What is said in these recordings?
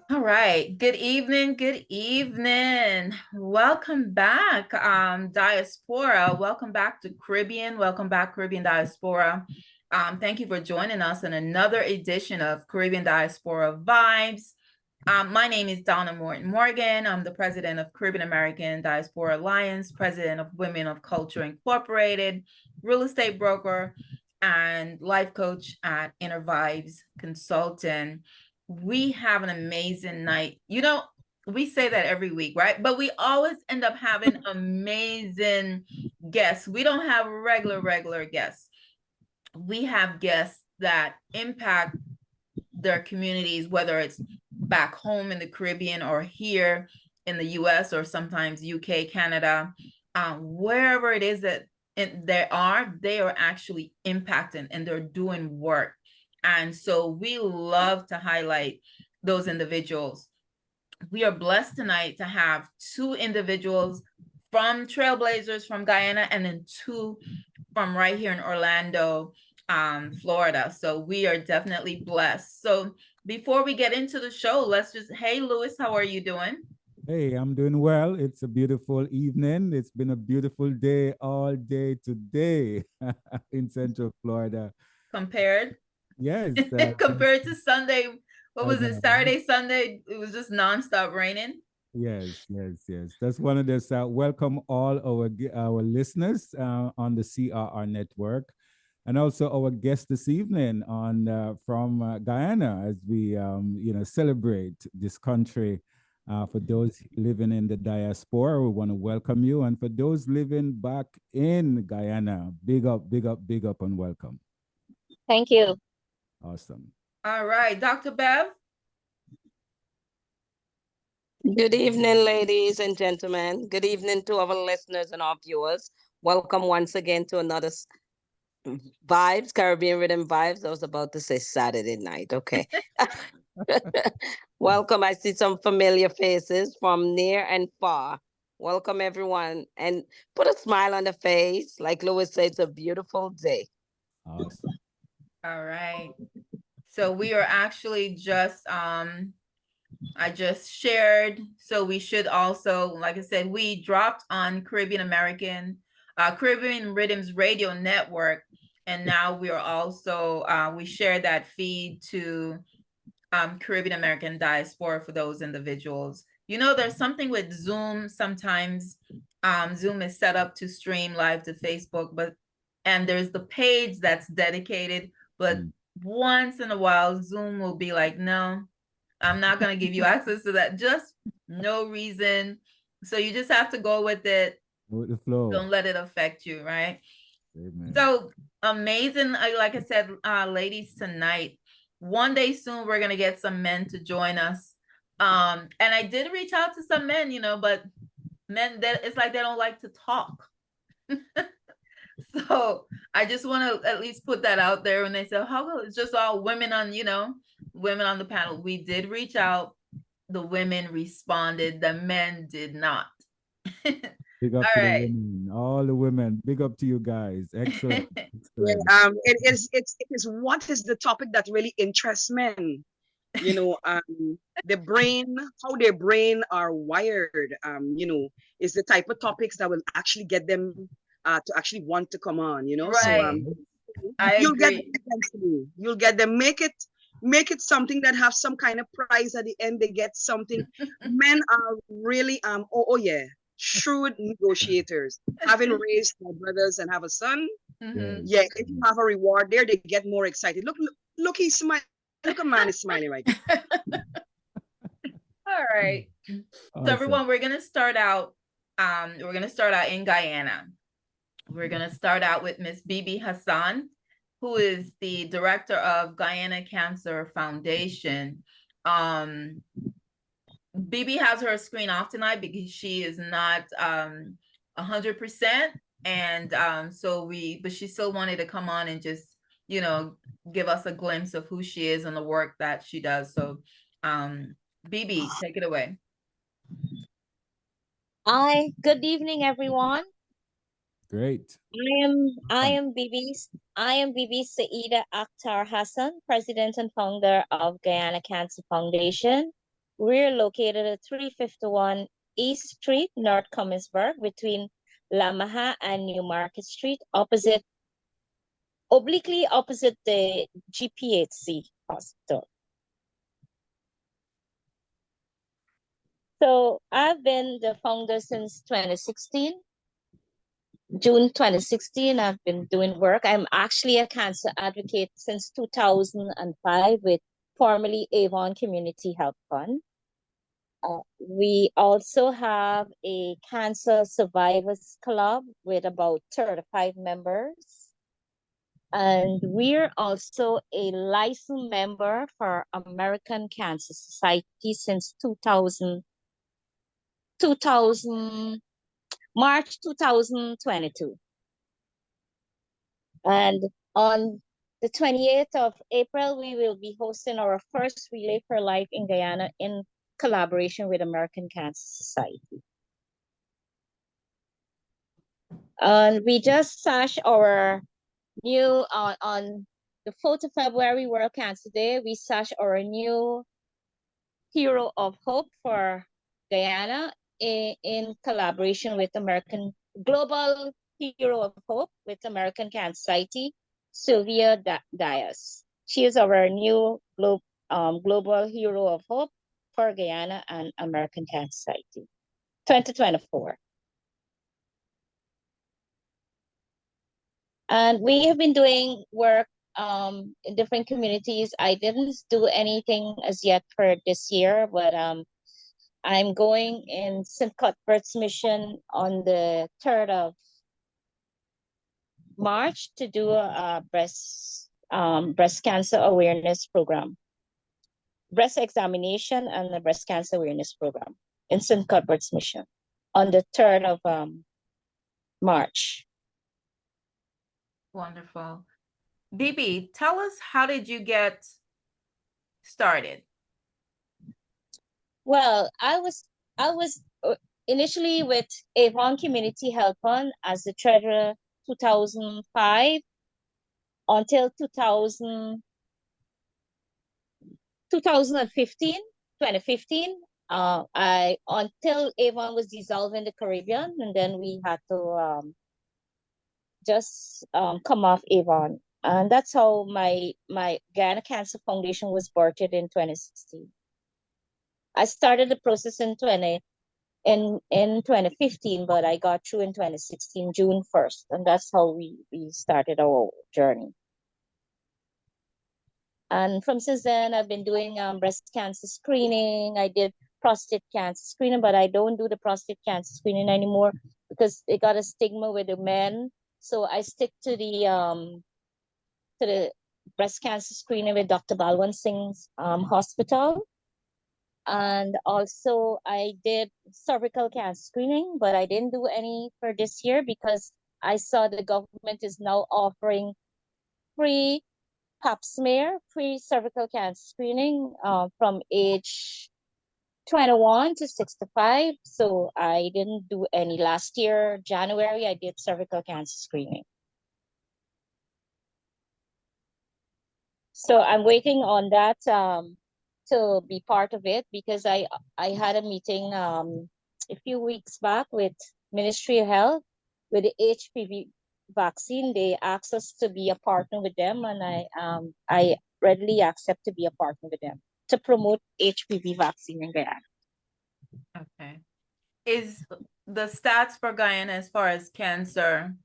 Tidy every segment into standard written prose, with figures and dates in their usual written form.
All right. Good evening. Good evening. Welcome back, Diaspora. Welcome back to Caribbean. Welcome back, Caribbean Diaspora. Thank you for joining us in another edition of Caribbean Diaspora Vibes. My name is Donna Morgan. I'm the president of Caribbean American Diaspora Alliance, president of Women of Culture Incorporated, real estate broker, and life coach at Inner Vibes Consultant. We have an amazing night. We say that every week, right? But we always end up having amazing guests. We don't have regular guests. We have guests that impact their communities, whether it's back home in the Caribbean or here in the US or sometimes UK, Canada, wherever it is that they are actually impacting and they're doing work. And so we love to highlight those individuals. We are blessed tonight to have two individuals from Trailblazers from Guyana and then two from right here in Orlando, Florida. So we are definitely blessed. So before we get into the show, hey, Lewis, how are you doing? Hey, I'm doing well. It's a beautiful evening. It's been a beautiful day all day today in Central Florida. Compared Yes. compared to Sunday, what I was it? know. Saturday, Sunday, it was just nonstop raining. Yes. That's one of this. Welcome all our listeners on the CRR network, and also our guest this evening on from Guyana as we celebrate this country. For those living in the diaspora, we want to welcome you, and for those living back in Guyana, big up, and welcome. Thank you. Awesome. All right, Dr. Bev. Good evening, ladies and gentlemen. Good evening to our listeners and our viewers. Welcome once again to another Vibes, Caribbean Rhythm Vibes. I was about to say Saturday night. Okay. Welcome. I see some familiar faces from near and far. Welcome, everyone. And put a smile on the face. Like Louis said, it's a beautiful day. Awesome. All right. So we are actually I just shared. So we should also, like I said, we dropped on Caribbean Rhythms Radio Network. And now we are also, we share that feed to Caribbean American Diaspora for those individuals. There's something with Zoom. Sometimes Zoom is set up to stream live to Facebook, and there's the page that's dedicated, but once in a while, Zoom will be like, no, I'm not going to give you access to that. Just no reason. So you just have to go with it. With the flow. Don't let it affect you, right? Amen. So amazing. Like I said, ladies, tonight, one day soon, we're going to get some men to join us. And I did reach out to some men, but men, it's like they don't like to talk. So I just want to at least put that out there when they say, how it's just all women on the panel. We did reach out. The women responded. The men did not. Big up to the women, all the women. Big up to you guys. Excellent. Yeah, it is what is the topic that really interests men. The brain, how their brain are wired. Is the type of topics that will actually get them to actually want to come on. Right. So you'll get them eventually. You'll get them. Make it something that have some kind of prize at the end. They get something. Men are really yeah, shrewd negotiators. Having raised my brothers and have a son, yeah, if you have a reward there, they get more excited. Look, he's smiling. Look, a man is smiling right now. All right. Awesome. So everyone, we're gonna start out. In Guyana. We're gonna start out with Miss Bibi Hassan, who is the director of Guyana Cancer Foundation. Bibi has her screen off tonight because she is not 100%, and but she still wanted to come on and just give us a glimpse of who she is and the work that she does. So Bibi, take it away. Hi, good evening, everyone. Great. I am Bibi Saida Akhtar Hassan, president and founder of Guyana Cancer Foundation. We're located at 351 East Street, North Cummins-Burke, between Lamaha and New Market Street, obliquely opposite the GPHC hospital. So I've been the founder since 2016. June 2016, I've been doing work. I'm actually a cancer advocate since 2005 with formerly Avon Community Health Fund. We also have a cancer survivors club with about 35 members. And we're also a licensed member for American Cancer Society since 2000, March 2022. And on the 28th of April, we will be hosting our first Relay for Life in Guyana in collaboration with American Cancer Society. And we just sashed our new, on the 4th of February, World Cancer Day, we sashed our new Hero of Hope for Guyana in collaboration with Global Hero of Hope with American Cancer Society, Sylvia Dias. She is our new Global Hero of Hope for Guyana and American Cancer Society, 2024. And we have been doing work in different communities. I didn't do anything as yet for this year, but I'm going in St. Cuthbert's Mission on the 3rd of March to do a breast cancer awareness program, breast examination and the breast cancer awareness program in St. Cuthbert's Mission on the 3rd of March. Wonderful. Bibi, tell us, how did you get started? Well, I was initially with Avon Community Health Fund as the treasurer 2005 until 2015. 2015. Until Avon was dissolved in the Caribbean, and then we had to just come off Avon. And that's how my Guyana Cancer Foundation was birthed in 2016. I started the process in 2015, but I got through in 2016, June 1st. And that's how we started our journey. And from since then, I've been doing breast cancer screening. I did prostate cancer screening, but I don't do the prostate cancer screening anymore because it got a stigma with the men. So I stick to the breast cancer screening with Dr. Balwant Singh's hospital. And also I did cervical cancer screening, but I didn't do any for this year because I saw the government is now offering free pap smear, free cervical cancer screening from age 21 to 65. So I didn't do any. Last year, January, I did cervical cancer screening. So I'm waiting on that to be part of it because I had a meeting a few weeks back with Ministry of Health with the HPV vaccine. They asked us to be a partner with them, and I readily accept to be a partner with them to promote HPV vaccine in Guyana. Okay. Is the stats for Guyana as far as cancer,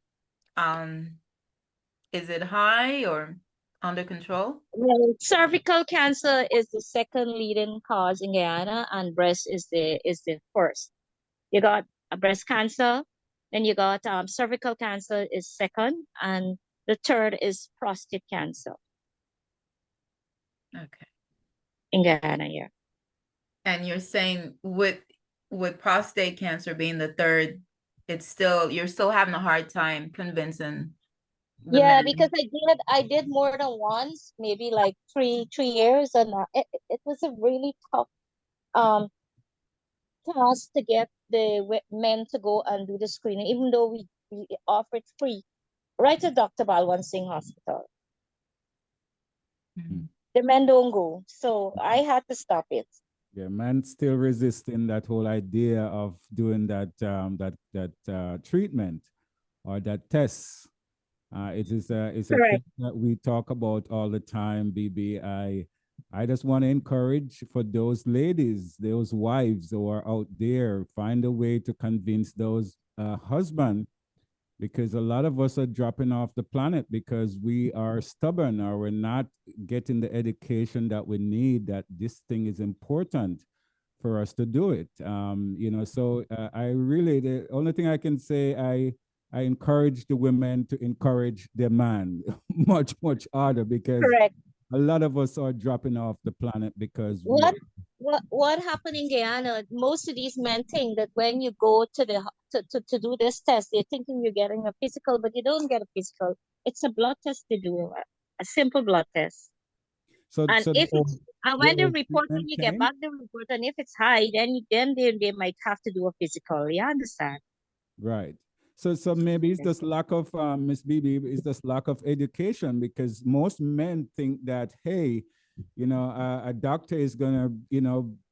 is it high or under control? Well, cervical cancer is the second leading cause in Guyana, and breast is the first. You got a breast cancer, then you got cervical cancer is second, and the third is prostate cancer. Okay. In Guyana, yeah. And you're saying with prostate cancer being the third, you're still having a hard time convincing the Yeah, men. because I did more than once, maybe like three years, and it was a really tough task to get the men to go and do the screening, even though we offer it free right at Dr. Balwant Singh Hospital. Mm-hmm. The men don't go, so I had to stop it. Yeah, man, still resisting that whole idea of doing that treatment or that test. It's a thing Correct. that we talk about all the time, Bibi. I just want to encourage for those ladies, those wives who are out there, find a way to convince those husbands, because a lot of us are dropping off the planet because we are stubborn or we're not getting the education that we need, that this thing is important for us to do it. So I really, the only thing I can say, I encourage the women to encourage their man much, much harder, because Correct. a lot of us are dropping off the planet because we What what happened in Guyana? Most of these men think that when you go to the to do this test, they're thinking you're getting a physical, but you don't get a physical. It's a blood test to do, a simple blood test. so And so if it's and the when the old report, when treatment you get came. back the report, and if it's high, then they might have to do a physical. You understand? Right. So maybe it's just lack of Miss Bibi, it's just lack of education, because most men think that, hey, a doctor is gonna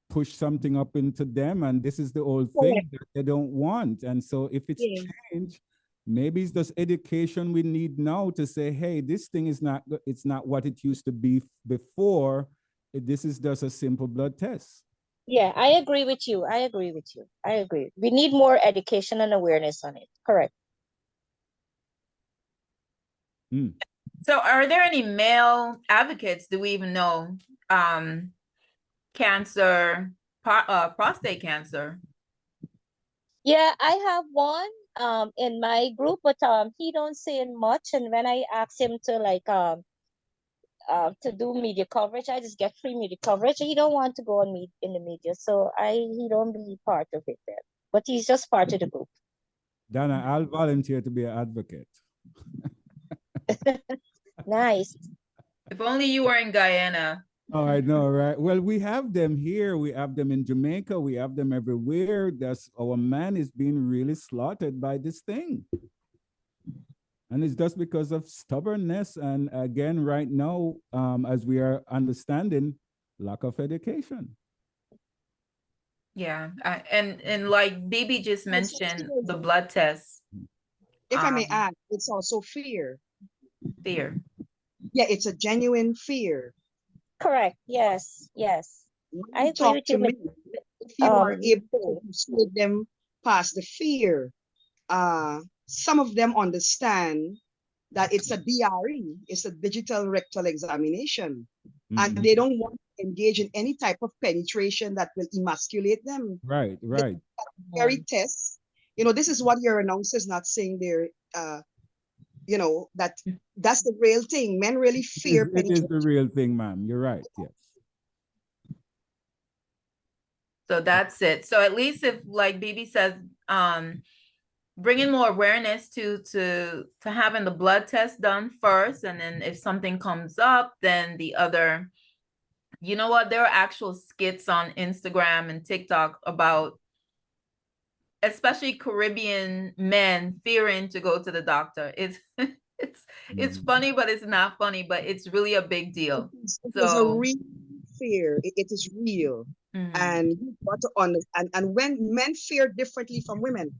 push something up into them, and this is the old thing Correct. that they don't want. And so if it's Yeah. change, maybe it's just education we need now to say, hey, this thing is not, it's not what it used to be before. This is just a simple blood test. Yeah, I agree with you. I agree with you. I agree. We need more education and awareness on it. Correct. Mm. So are there any male advocates, do we even know, cancer, prostate cancer? Yeah, I have one in my group, but he don't say much. And when I ask him to to do media coverage, I just get free media coverage. He don't want to go on me in the media, so he don't be part of it then. But he's just part of the group. Donna, I'll volunteer to be an advocate. Nice. If only you were in Guyana. Oh, I know, right? Well, we have them here. We have them in Jamaica. We have them everywhere. That's, our man is being really slaughtered by this thing. And it's just because of stubbornness. And again, right now, as we are understanding, lack of education. Yeah. And like Bibi just mentioned, the blood test. If I may add, it's also fear. Fear. Yeah, it's a genuine fear. Correct. Yes. Yes. I agree Talk with to you. me. If you are able to persuade them past the fear, some of them understand that it's a DRE, it's a digital rectal examination, and they don't want to engage in any type of penetration that will emasculate them. Right, right. Very test. This is what your announcer is not saying there. That's the real thing. Men really fear It is the real thing, ma'am. You're right. Yes. So that's it. So at least if, like Bibi says, bringing more awareness to having the blood test done first, and then if something comes up, then the other, you know what, there are actual skits on Instagram and TikTok about especially Caribbean men fearing to go to the doctor. It's funny, but it's not funny, but it's really a big deal. It's a real fear. It is real. And you've got to understand. And when men fear differently from women,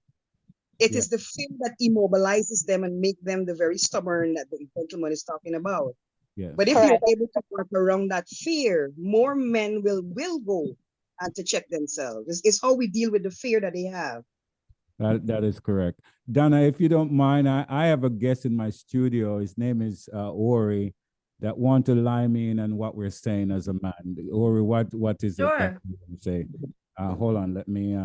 it is the fear that immobilizes them and make them the very stubborn that the gentleman is talking about. Yes. But if you're able to work around that fear, more men will go and to check themselves. It's how we deal with the fear that they have. That is correct. Donna, if you don't mind, I have a guest in my studio. His name is Ori, that want to line me in on what we're saying as a man. Ori, what is it that you want to say? Hold on, let me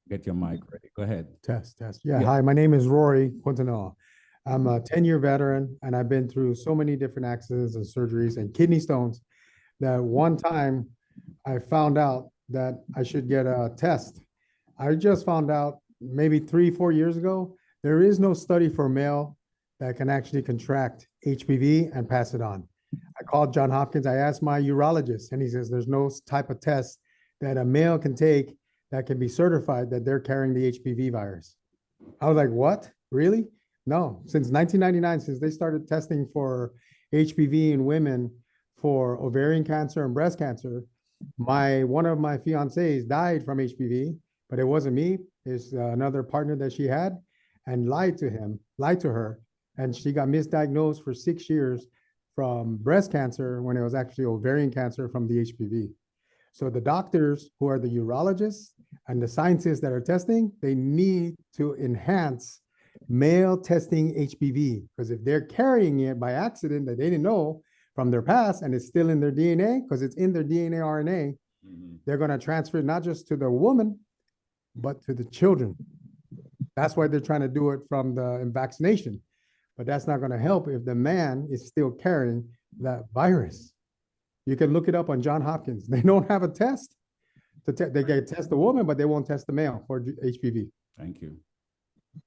get your mic ready. Go ahead. Test. Yeah, hi, my name is Rory Quintana. I'm a 10-year veteran, and I've been through so many different accidents and surgeries and kidney stones that one time I found out that I should get a test. I just found out maybe 3-4 years ago, there is no study for a male that can actually contract HPV and pass it on. I called Johns Hopkins, I asked my urologist, and he says there's no type of test that a male can take that can be certified that they're carrying the HPV virus. I was like, what? Really? No, since 1999, since they started testing for HPV in women for ovarian cancer and breast cancer, One of my fiancés died from HPV, but it wasn't me. It's another partner that she had, and lied to her, and she got misdiagnosed for 6 years from breast cancer when it was actually ovarian cancer from the HPV. So the doctors who are the urologists and the scientists that are testing, they need to enhance male testing HPV, because if they're carrying it by accident that they didn't know from their past and it's still in their DNA, because it's in their DNA RNA, they're going to transfer it not just to the woman, but to the children. That's why they're trying to do it from the vaccination. But that's not going to help if the man is still carrying that virus. You can look it up on Johns Hopkins. They don't have a test. They can test the woman, but they won't test the male for HPV. Thank you.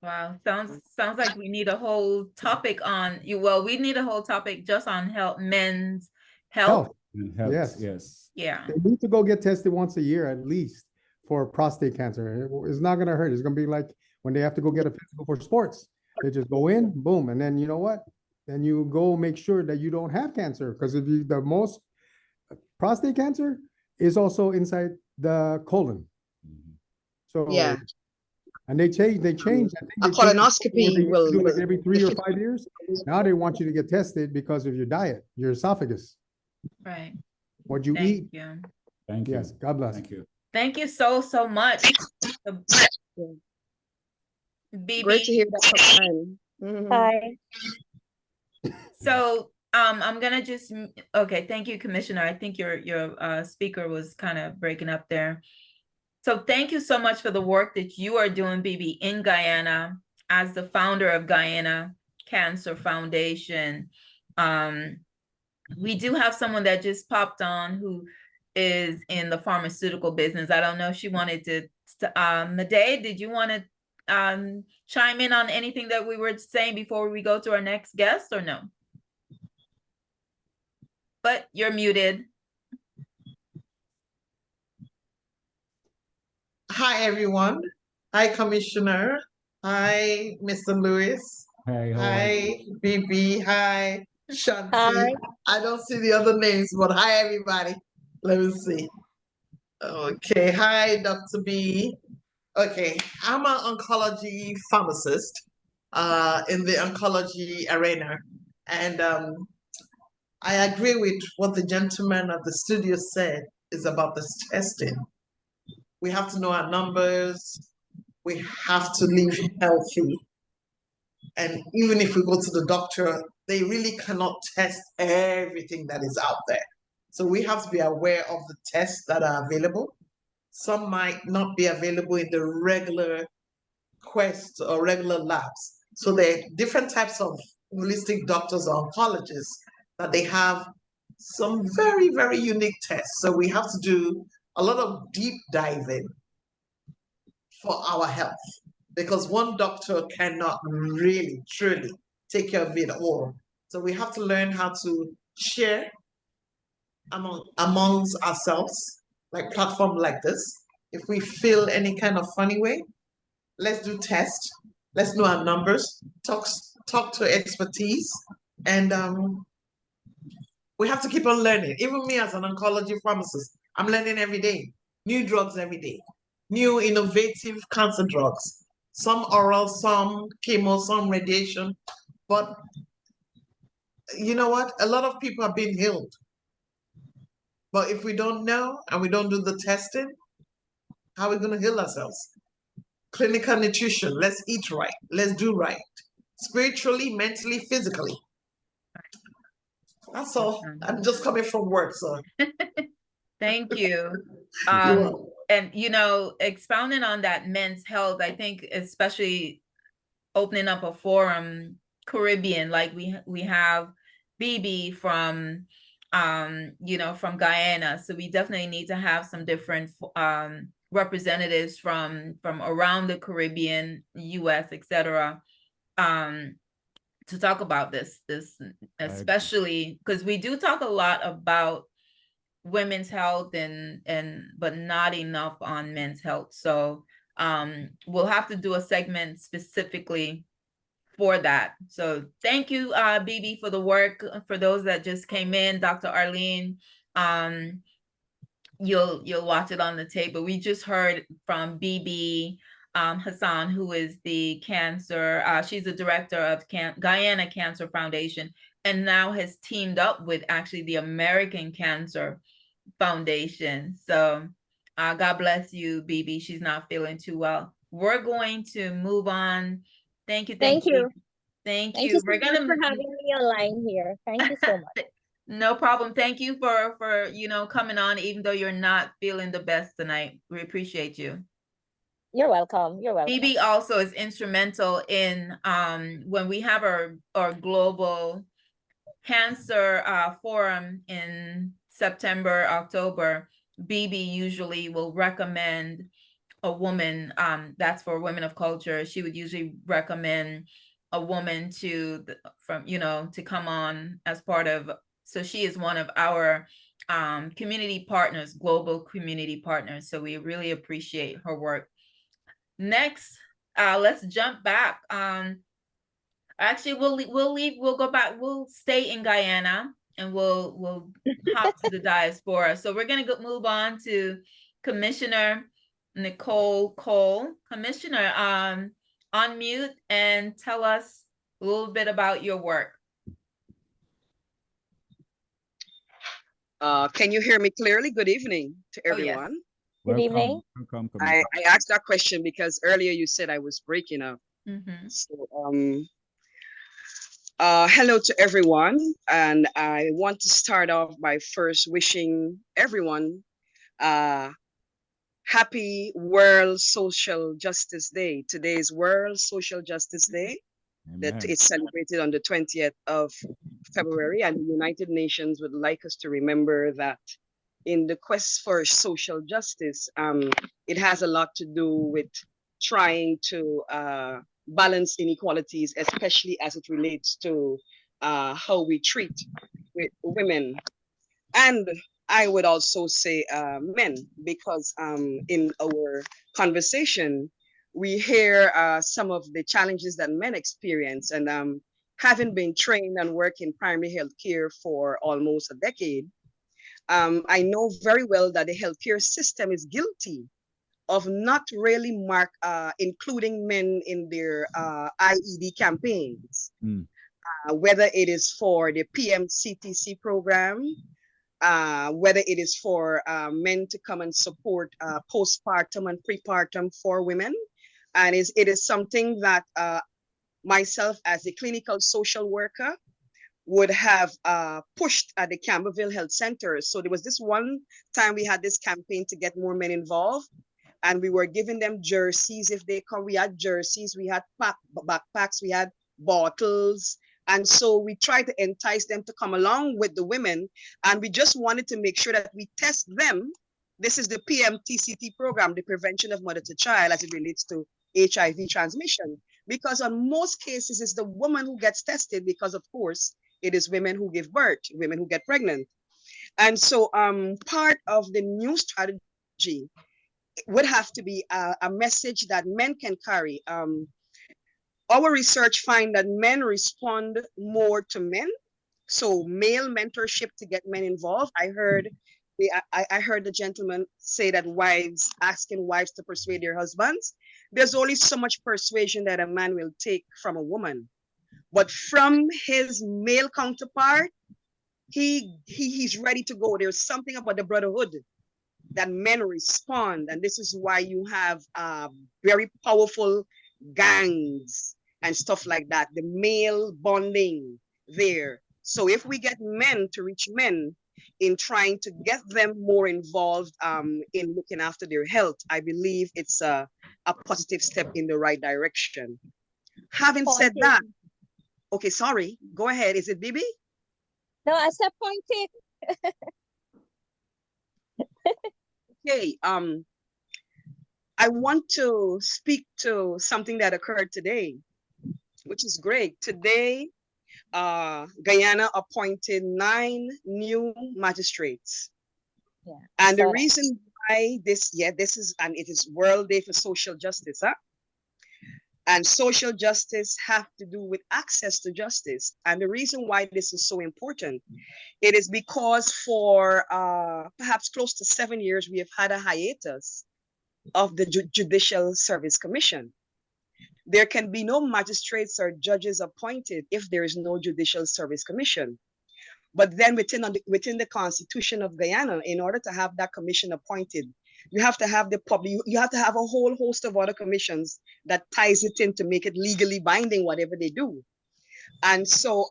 Wow, sounds like we need a whole topic on you. Well, we need a whole topic just on men's health. Yes. Yeah. They need to go get tested once a year at least for prostate cancer. It's not going to hurt. It's going to be like when they have to go get a physical for sports. They just go in, boom, and then you know what? Then you go make sure that you don't have cancer, because if you the most prostate cancer is also inside the colon. So Yeah. And they changed. I think a colonoscopy will do like every 3 or 5 years. Now they want you to get tested because of your diet, your esophagus, Right. what you eat. Thank you. Yes, God bless. Thank you. Thank you so much. Bibi. Great to hear that. Hi. So I'm gonna just okay. Thank you, Commissioner. I think your speaker was kind of breaking up there. So thank you so much for the work that you are doing, Bibi, in Guyana as the founder of Guyana Cancer Foundation. We do have someone that just popped on who is in the pharmaceutical business. I don't know if she wanted to Made, did you want to chime in on anything that we were saying before we go to our next guest, or no? But you're muted. Hi, everyone. Hi, Commissioner. Hi, Mr. Lewis. Hey, hi, Bibi. Hi, Shanti. Hi. I don't see the other names, but hi, everybody. Let me see. Okay. Hi, Dr. B. Okay. I'm an oncology pharmacist in the oncology arena. And I agree with what the gentleman at the studio said is about this testing. We have to know our numbers. We have to live healthy. And even if we go to the doctor, they really cannot test everything that is out there. So we have to be aware of the tests that are available. Some might not be available in the regular Quest or regular labs. So there are different types of holistic doctors or oncologists that they have some very, very unique tests. So we have to do a lot of deep diving for our health, because one doctor cannot really, truly take care of it all. So we have to learn how to share amongst ourselves, like platform like this. If we feel any kind of funny way, let's do tests. Let's know our numbers. Talk to expertise, and we have to keep on learning. Even me as an oncology pharmacist, I'm learning every day. New drugs every day. New innovative cancer drugs. Some oral, some chemo, some radiation. But you know what? A lot of people are being healed. But if we don't know and we don't do the testing, how are we going to heal ourselves? Clinical nutrition. Let's eat right. Let's do right. Spiritually, mentally, physically. That's all. I'm just coming from work, so. Thank you. And expounding on that men's health, I think especially opening up a forum, Caribbean, like we have Bibi from from Guyana. So we definitely need to have some different representatives from around the Caribbean, US, etc. To talk about this especially because we do talk a lot about women's health but not enough on men's health. So we'll have to do a segment specifically for that. So thank you, Bibi, for the work. For those that just came in, Dr. Arlene, you'll watch it on the tape. But we just heard from Bibi Hassan, who is the cancer. She's the director of Guyana Cancer Foundation, and now has teamed up with actually the American Cancer Foundation. So God bless you, Bibi. She's not feeling too well. We're going to move on. Thank you. Thank you. Thank you you. so We're much gonna for having me online here. Thank you so much. No problem. Thank you for coming on, even though you're not feeling the best tonight. We appreciate you. You're welcome. You're welcome. Bibi also is instrumental in when we have our global cancer forum in September, October. Bibi usually will recommend a woman that's for women of culture. She would usually recommend a woman to come on as part of. So she is one of our community partners, global community partners. So we really appreciate her work. Next, let's jump back. Actually, we'll go back. We'll stay in Guyana and we'll hop to the diaspora. So we're gonna move on to Commissioner Nicole Cole. Commissioner, unmute and tell us a little bit about your work. Can you hear me clearly? Good evening to everyone. Oh, yes. Good evening. Welcome. I asked that question because earlier you said I was breaking up. Mm-hmm. So, hello to everyone. And I want to start off by first wishing everyone happy World Social Justice Day. Today is World Social Justice Day. That is celebrated on the 20th of February, and the United Nations would like us to remember that in the quest for social justice, it has a lot to do with trying to balance inequalities, especially as it relates to how we treat women. And I would also say men, because in our conversation, we hear some of the challenges that men experience. And having been trained and work in primary health care for almost a decade, I know very well that the healthcare system is guilty of not really including men in their IED campaigns, whether it is for the PMCTC program, whether it is for men to come and support postpartum and prepartum for women. And it is something that myself as a clinical social worker would have pushed at the Campbellville Health Center. So there was this one time we had this campaign to get more men involved, and we were giving them jerseys if they come. We had jerseys, we had backpacks, we had bottles. And so we tried to entice them to come along with the women. And we just wanted to make sure that we test them. This is the PMTCT program, the prevention of mother to child as it relates to HIV transmission. Because on most cases, it's the woman who gets tested because, of course, it is women who give birth, women who get pregnant. And so part of the new strategy would have to be a message that men can carry. Our research finds that men respond more to men. So male mentorship to get men involved. I heard the gentleman say that wives asking wives to persuade their husbands. There's only so much persuasion that a man will take from a woman. But from his male counterpart, he's ready to go. There's something about the brotherhood that men respond. And this is why you have very powerful gangs and stuff like that, the male bonding there. So if we get men to reach men in trying to get them more involved in looking after their health, I believe it's a positive step in the right direction. Having said that, okay, sorry, go ahead. Is it Bibi? No, I said pointed. Okay, I want to speak to something that occurred today, which is great. Today, Guyana appointed 9 new magistrates. Yeah, and the reason why this is, and it is World Day for Social Justice, And social justice have to do with access to justice. And the reason why this is so important, it is because for perhaps close to 7 years, we have had a hiatus of the Judicial Service Commission. There can be no magistrates or judges appointed if there is no Judicial Service Commission. But then within the Constitution of Guyana, in order to have that commission appointed, you have to have the public, you have to have a whole host of other commissions that ties it in to make it legally binding, whatever they do. And so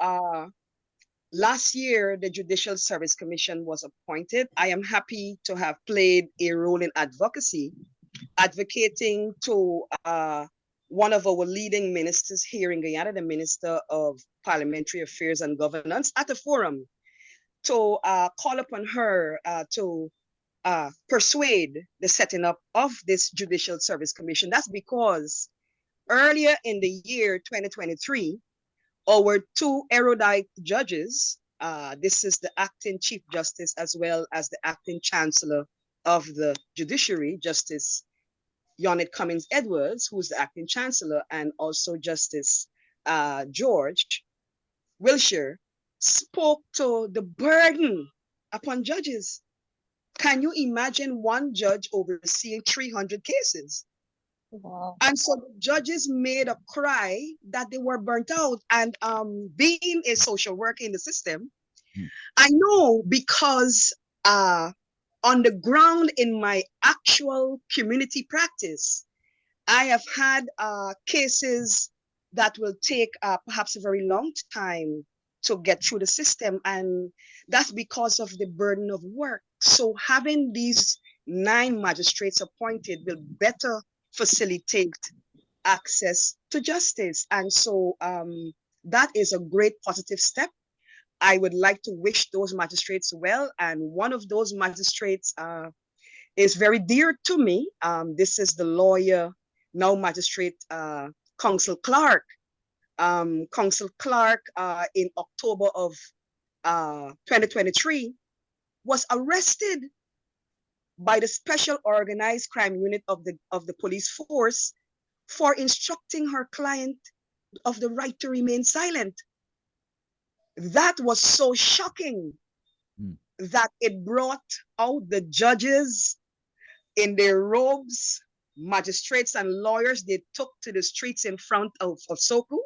last year, the Judicial Service Commission was appointed. I am happy to have played a role in advocacy, advocating to one of our leading ministers here in Guyana, the Minister of Parliamentary Affairs and Governance, at a forum to call upon her to persuade the setting up of this Judicial Service Commission. That's because earlier in the year 2023, our two erudite judges, this is the acting Chief Justice as well as the acting Chancellor of the Judiciary, Justice Yonit Cummings Edwards, who's the acting Chancellor, and also Justice George Wilshire, spoke to the burden upon judges. Can you imagine one judge overseeing 300 cases? Wow. And so the judges made a cry that they were burnt out. And being a social worker in the system, I know because on the ground in my actual community practice, I have had cases that will take perhaps a very long time to get through the system. And that's because of the burden of work. So having these 9 magistrates appointed will better facilitate access to justice. And so that is a great positive step. I would like to wish those magistrates well. And one of those magistrates is very dear to me. This is the lawyer, now magistrate, Counsel Clark. Counsel Clark in October of 2023 was arrested by the Special Organized Crime Unit of the police force for instructing her client of the right to remain silent. That was so shocking that it brought out the judges in their robes, magistrates and lawyers. They took to the streets in front of Soku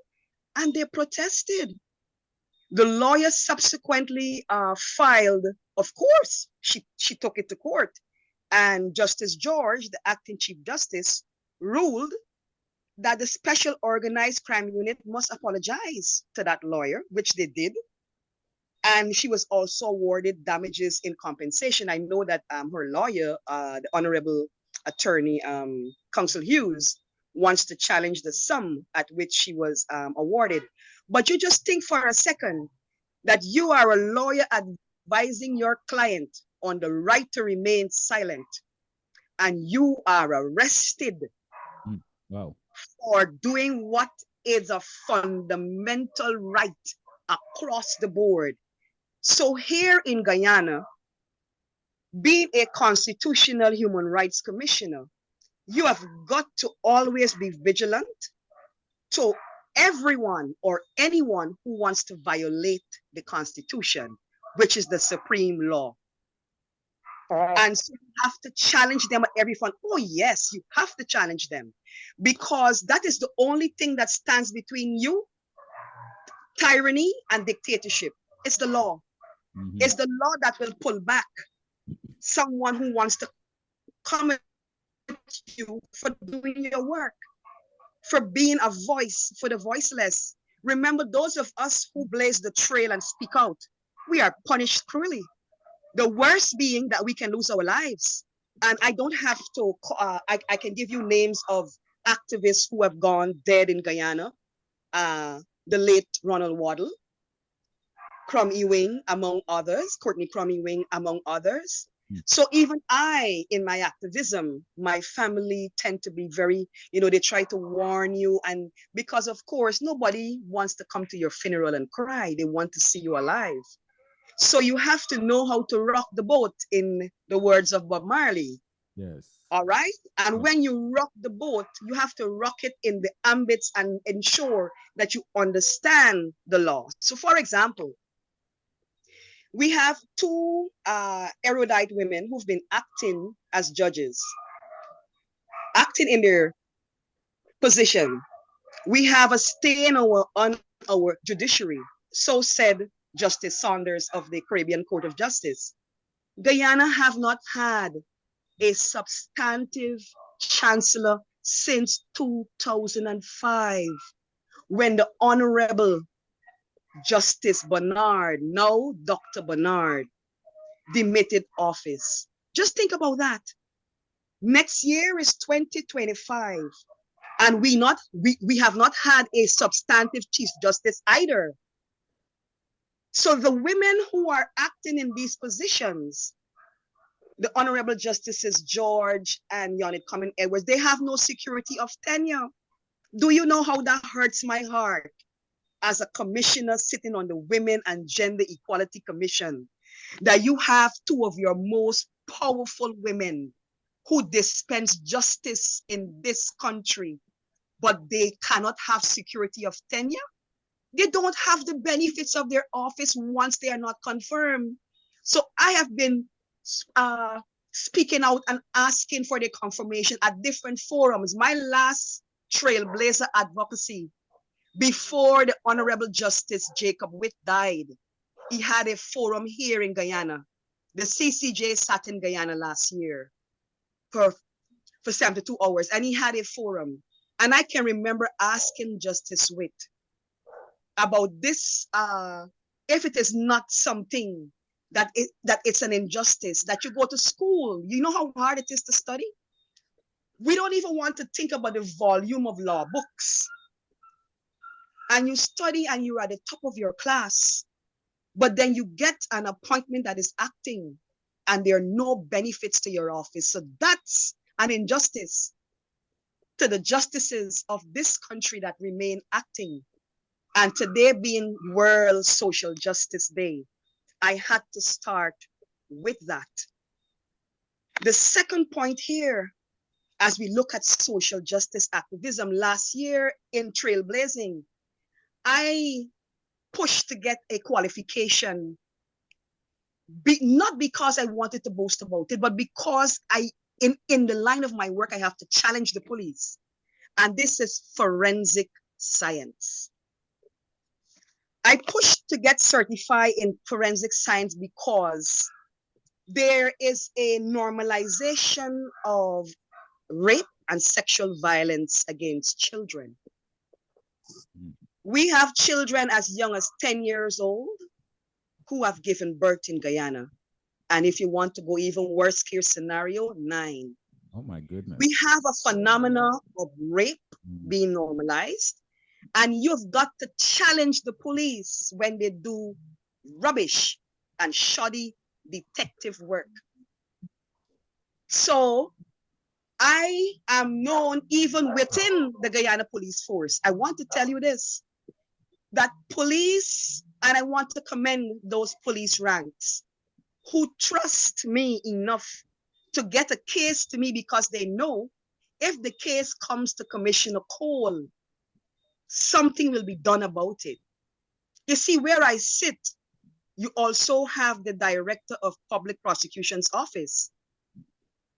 and they protested. The lawyer subsequently filed, of course, she took it to court. And Justice George, the acting Chief Justice, ruled that the Special Organized Crime Unit must apologize to that lawyer, which they did. And she was also awarded damages in compensation. I know that her lawyer, the Honorable Attorney Counsel Hughes, wants to challenge the sum at which she was awarded. But you just think for a second that you are a lawyer advising your client on the right to remain silent, and you are arrested Wow. for doing what is a fundamental right across the board. So here in Guyana, being a constitutional human rights commissioner, you have got to always be vigilant to everyone or anyone who wants to violate the Constitution, which is the supreme law. And so you have to challenge them at every front. Oh yes, you have to challenge them, because that is the only thing that stands between you, tyranny and dictatorship. It's the law. It's the law that will pull back someone who wants to come at you for doing your work, for being a voice for the voiceless. Remember, those of us who blaze the trail and speak out, we are punished cruelly. The worst being that we can lose our lives. And I don't have to, I can give you names of activists who have gone dead in Guyana. The late Ronald Waddle, Crum Ewing, among others, Courtney Crum Ewing, among others. So even I, in my activism, my family tend to be very, they try to warn you. And because of course, nobody wants to come to your funeral and cry. They want to see you alive. So you have to know how to rock the boat, in the words of Bob Marley. Yes. All right. And Yeah. when you rock the boat, you have to rock it in the ambits and ensure that you understand the law. So, for example, we have two erudite women who've been acting as judges, acting in their position. We have a stain on our judiciary. So said Justice Saunders of the Caribbean Court of Justice. Guyana have not had a substantive chancellor since 2005, when the Honorable Justice Bernard, now Dr. Bernard, demitted office. Just think about that. Next year is 2025, and we have not had a substantive Chief Justice either. So the women who are acting in these positions, the Honorable Justices George and Yonit Cumming Edwards, they have no security of tenure. Do you know how that hurts my heart as a commissioner sitting on the Women and Gender Equality Commission, that you have two of your most powerful women who dispense justice in this country, but they cannot have security of tenure? They don't have the benefits of their office once they are not confirmed. So I have been speaking out and asking for the confirmation at different forums. My last trailblazer advocacy before the Honorable Justice Jacob Witt died, he had a forum here in Guyana. The CCJ sat in Guyana last year for 72 hours, and he had a forum. And I can remember asking Justice Witt about this, if it is not something that it's an injustice, that you go to school, you know how hard it is to study? We don't even want to think about the volume of law books. And you study and you're at the top of your class, but then you get an appointment that is acting and there are no benefits to your office. So that's an injustice to the justices of this country that remain acting. And today being World Social Justice Day, I had to start with that. The second point here, as we look at social justice activism, last year in Trailblazing, I pushed to get a qualification, not because I wanted to boast about it, but because in the line of my work, I have to challenge the police. And this is forensic science. I pushed to get certified in forensic science because there is a normalization of rape and sexual violence against children. We have children as young as 10 years old who have given birth in Guyana. And if you want to go even worst case scenario, 9. Oh my goodness. We have a phenomena of rape being normalized. And you've got to challenge the police when they do rubbish and shoddy detective work. So I am known even within the Guyana Police Force. I want to tell you this, that police, and I want to commend those police ranks who trust me enough to get a case to me because they know if the case comes to Commissioner Cole, something will be done about it. You see, where I sit, you also have the Director of Public Prosecution's Office.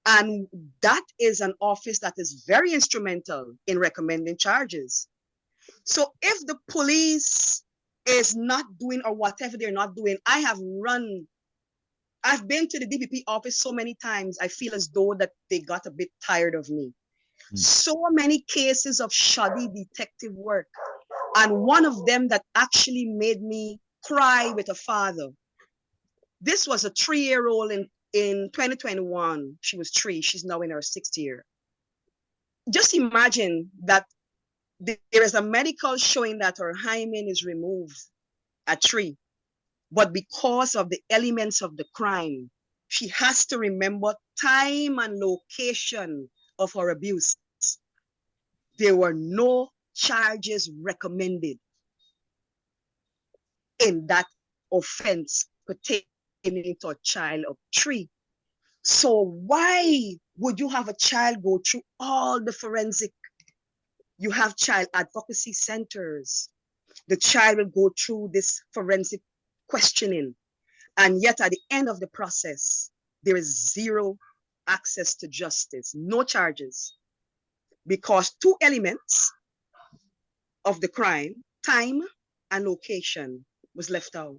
And that is an office that is very instrumental in recommending charges. So if the police is not doing or whatever they're not doing, I've been to the DPP office so many times, I feel as though that they got a bit tired of me. So many cases of shoddy detective work. And one of them that actually made me cry with a father. This was a 3-year-old in 2021. She was 3. She's now in her 6th year. Just imagine that there is a medical showing that her hymen is removed at 3. But because of the elements of the crime, she has to remember time and location of her abuse. There were no charges recommended in that offense pertaining to a child of 3. So why would you have a child go through all the forensic? You have child advocacy centers. The child will go through this forensic questioning. And yet at the end of the process, there is zero access to justice, no charges. Because two elements of the crime, time and location, was left out.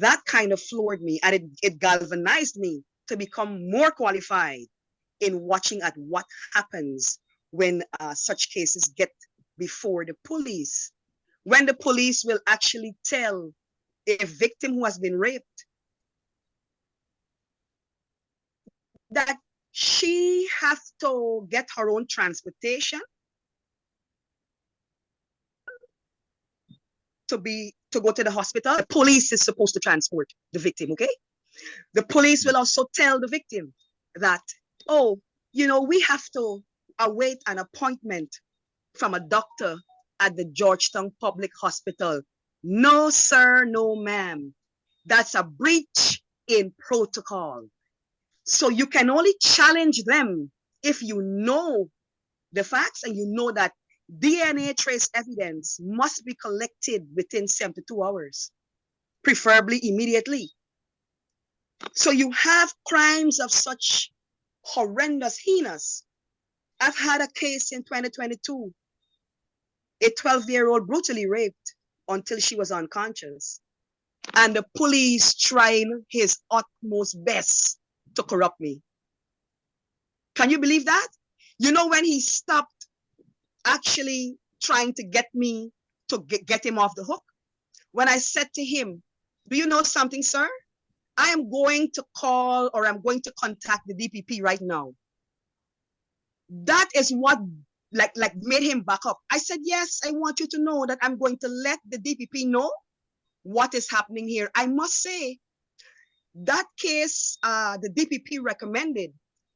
That kind of floored me, and it galvanized me to become more qualified in watching at what happens when such cases get before the police. When the police will actually tell a victim who has been raped that she has to get her own transportation to go to the hospital. The police is supposed to transport the victim, okay? The police will also tell the victim that, oh, you know, we have to await an appointment from a doctor at the Georgetown Public Hospital. No, sir, no, ma'am. That's a breach in protocol. So you can only challenge them if you know the facts and you know that DNA trace evidence must be collected within 72 hours, preferably immediately. So you have crimes of such horrendous, heinous. I've had a case in 2022, a 12-year-old brutally raped until she was unconscious, and the police trying his utmost best to corrupt me. Can you believe that? You know, when he stopped actually trying to get me to get him off the hook, when I said to him, do you know something, sir? I am going to call, or I'm going to contact the DPP right now. That is what like made him back up. I said, yes, I want you to know that I'm going to let the DPP know what is happening here. I must say, that case, the DPP recommended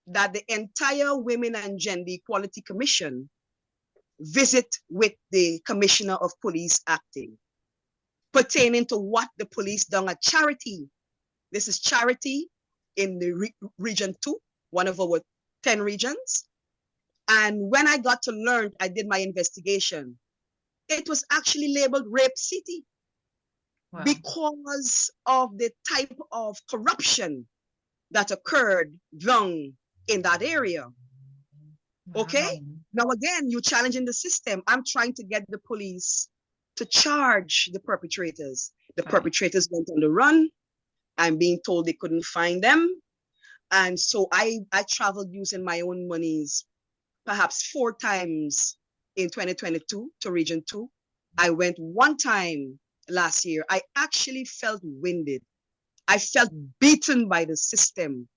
that the entire Women and Gender Equality Commission visit with the Commissioner of Police acting, pertaining to what the police done at Charity. This is Charity in the region 2, one of our 10 regions. And when I got to learn, I did my investigation. It was actually labeled Rape City. Wow. Because of the type of corruption that occurred young in that area. Okay? Wow. Now again, you're challenging the system. I'm trying to get the police to charge the perpetrators. The perpetrators went on the run. I'm being told they couldn't find them. And so I traveled using my own monies, perhaps 4 times in 2022 to Region 2. I went 1 time last year. I actually felt winded. I felt beaten by the system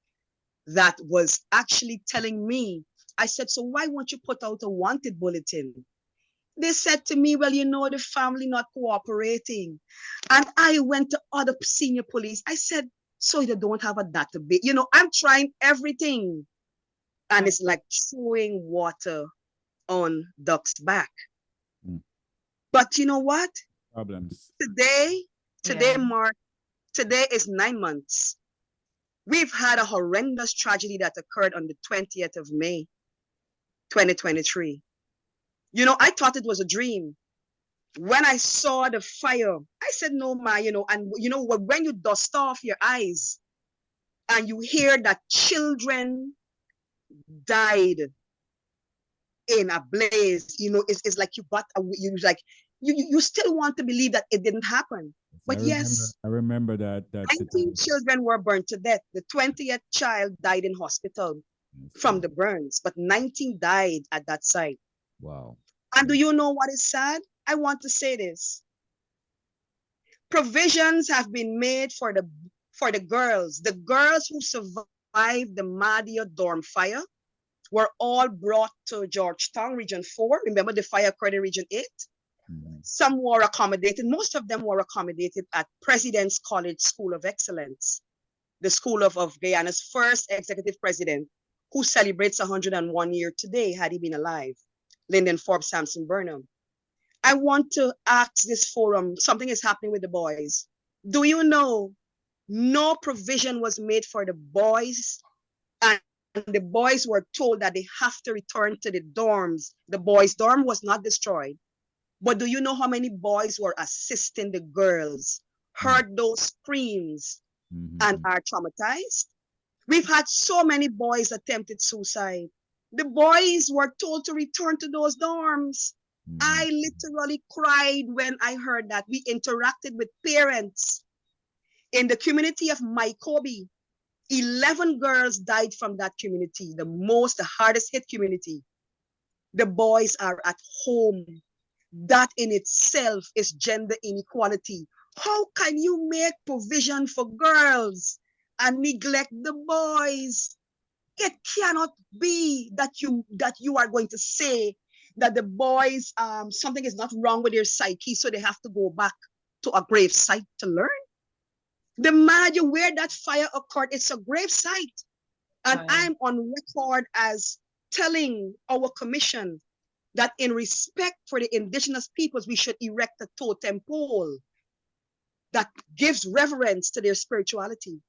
that was actually telling me, I said, so why won't you put out a wanted bulletin? They said to me, well, you know, the family not cooperating. And I went to other senior police. I said, so you don't have a database. You know, I'm trying everything. And it's like throwing water on duck's back. Mm. But you know what? Problems. Today, Mark, today is 9 months. We've had a horrendous tragedy that occurred on the 20th of May, 2023. You know, I thought it was a dream. When I saw the fire, I said, no, ma, you know, and you know, when you dust off your eyes and you hear that children died in a blaze, you know, it's like you still want to believe that it didn't happen. But I remember that 19 children were burned to death. The 20th child died in hospital from the burns, but 19 died at that site. Wow. And do you know what is sad? I want to say this. Provisions have been made for the girls. The girls who survived the Madia dorm fire were all brought to Georgetown, Region 4. Remember the fire occurred in Region 8? Mm-hmm. Some were accommodated. Most of them were accommodated at President's College School of Excellence, the school of Guyana's first executive president, who celebrates 101 years today, had he been alive, Lyndon Forbes Sampson Burnham. I want to ask this forum, something is happening with the boys. Do you know no provision was made for the boys and the boys were told that they have to return to the dorms. The boys' dorm was not destroyed. But do you know how many boys were assisting the girls, heard those screams, and are traumatized? We've had so many boys attempted suicide. The boys were told to return to those dorms. I literally cried when I heard that. We interacted with parents in the community of Mykobi. 11 girls died from that community, the hardest hit community. The boys are at home. That in itself is gender inequality. How can you make provision for girls and neglect the boys? It cannot be that you are going to say that the boys, something is not wrong with their psyche, so they have to go back to a grave site to learn. The manager where that fire occurred, it's a grave site. And I'm on record as telling our commission that in respect for the indigenous peoples, we should erect a totem pole that gives reverence to their spirituality,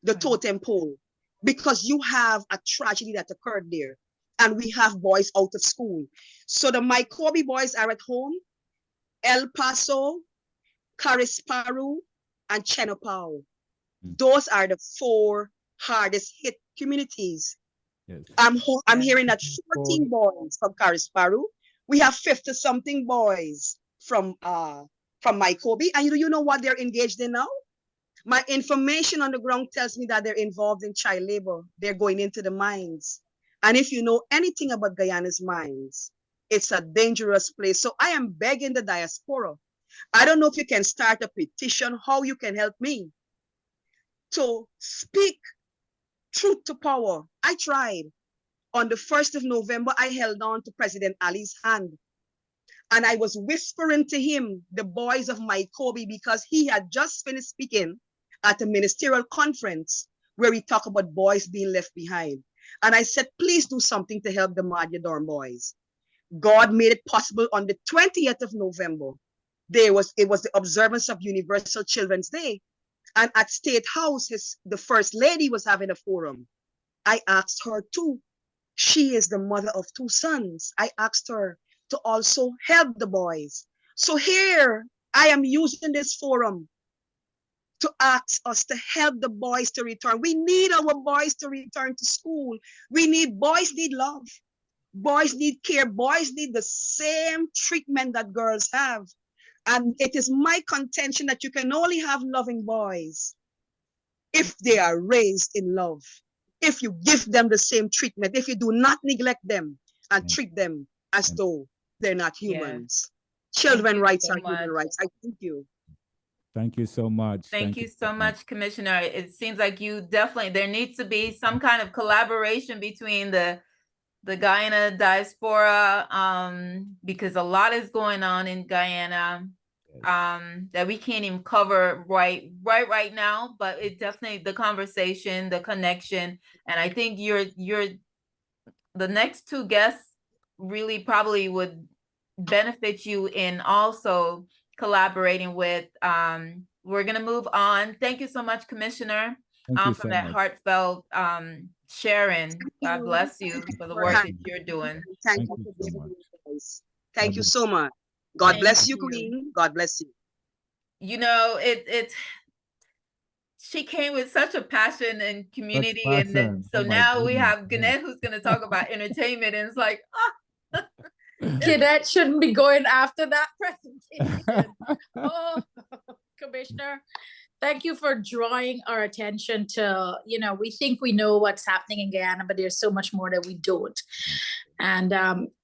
the totem pole, because you have a tragedy that occurred there. And we have boys out of school. So the Mykobi boys are at home, El Paso, Carisparu, and Chenopao. Those are the 4 hardest hit communities. Yes. I'm hearing that 14 boys from Carisparu. We have 50-something boys from Mykobi. And you know what they're engaged in now? My information on the ground tells me that they're involved in child labor. They're going into the mines. And if you know anything about Guyana's mines, it's a dangerous place. So I am begging the diaspora. I don't know if you can start a petition, how you can help me to speak truth to power. I tried. On the 1st of November, I held on to President Ali's hand. And I was whispering to him, the boys of Mykobi, because he had just finished speaking at a ministerial conference where we talk about boys being left behind. And I said, please do something to help the Madhya Dorm boys. God made it possible on the 20th of November. It was the observance of Universal Children's Day. And at State House, the First Lady was having a forum. I asked her too. She is the mother of 2 sons. I asked her to also help the boys. So here, I am using this forum to ask us to help the boys to return. We need our boys to return to school. Boys need love. Boys need care. Boys need the same treatment that girls have. And it is my contention that you can only have loving boys if they are raised in love, if you give them the same treatment, if you do not neglect them and treat them as though they're not humans. Children's rights are human rights. I thank you. Thank you so much. Thank you so much, Commissioner. It seems like there needs to be some kind of collaboration between the Guyana diaspora, because a lot is going on in Guyana that we can't even cover right now, but it definitely, the conversation, the connection, and I think you're the next 2 guests really probably would benefit you in also collaborating with. We're gonna move on. Thank you so much, Commissioner, for that heartfelt sharing. God bless you for the work that you're doing. Thank you so much. Thank you so much. God bless you, Queen. God bless you. You know, she came with such a passion and community, and then, so now we have Guenet who's going to talk about entertainment, and it's like, Guenet shouldn't be going after that presentation. Oh, Commissioner, thank you for drawing our attention to, we think we know what's happening in Guyana, but there's so much more that we don't. And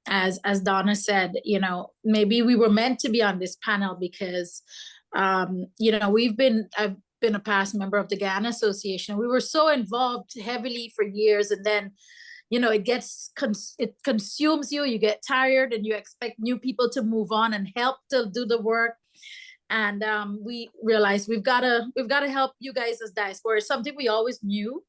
as Donna said, maybe we were meant to be on this panel because, I've been a past member of the Guyana Association. We were so involved heavily for years, and then, it consumes you. You get tired, and you expect new people to move on and help to do the work. And we realized we've got to help you guys as diaspora. It's something we always knew.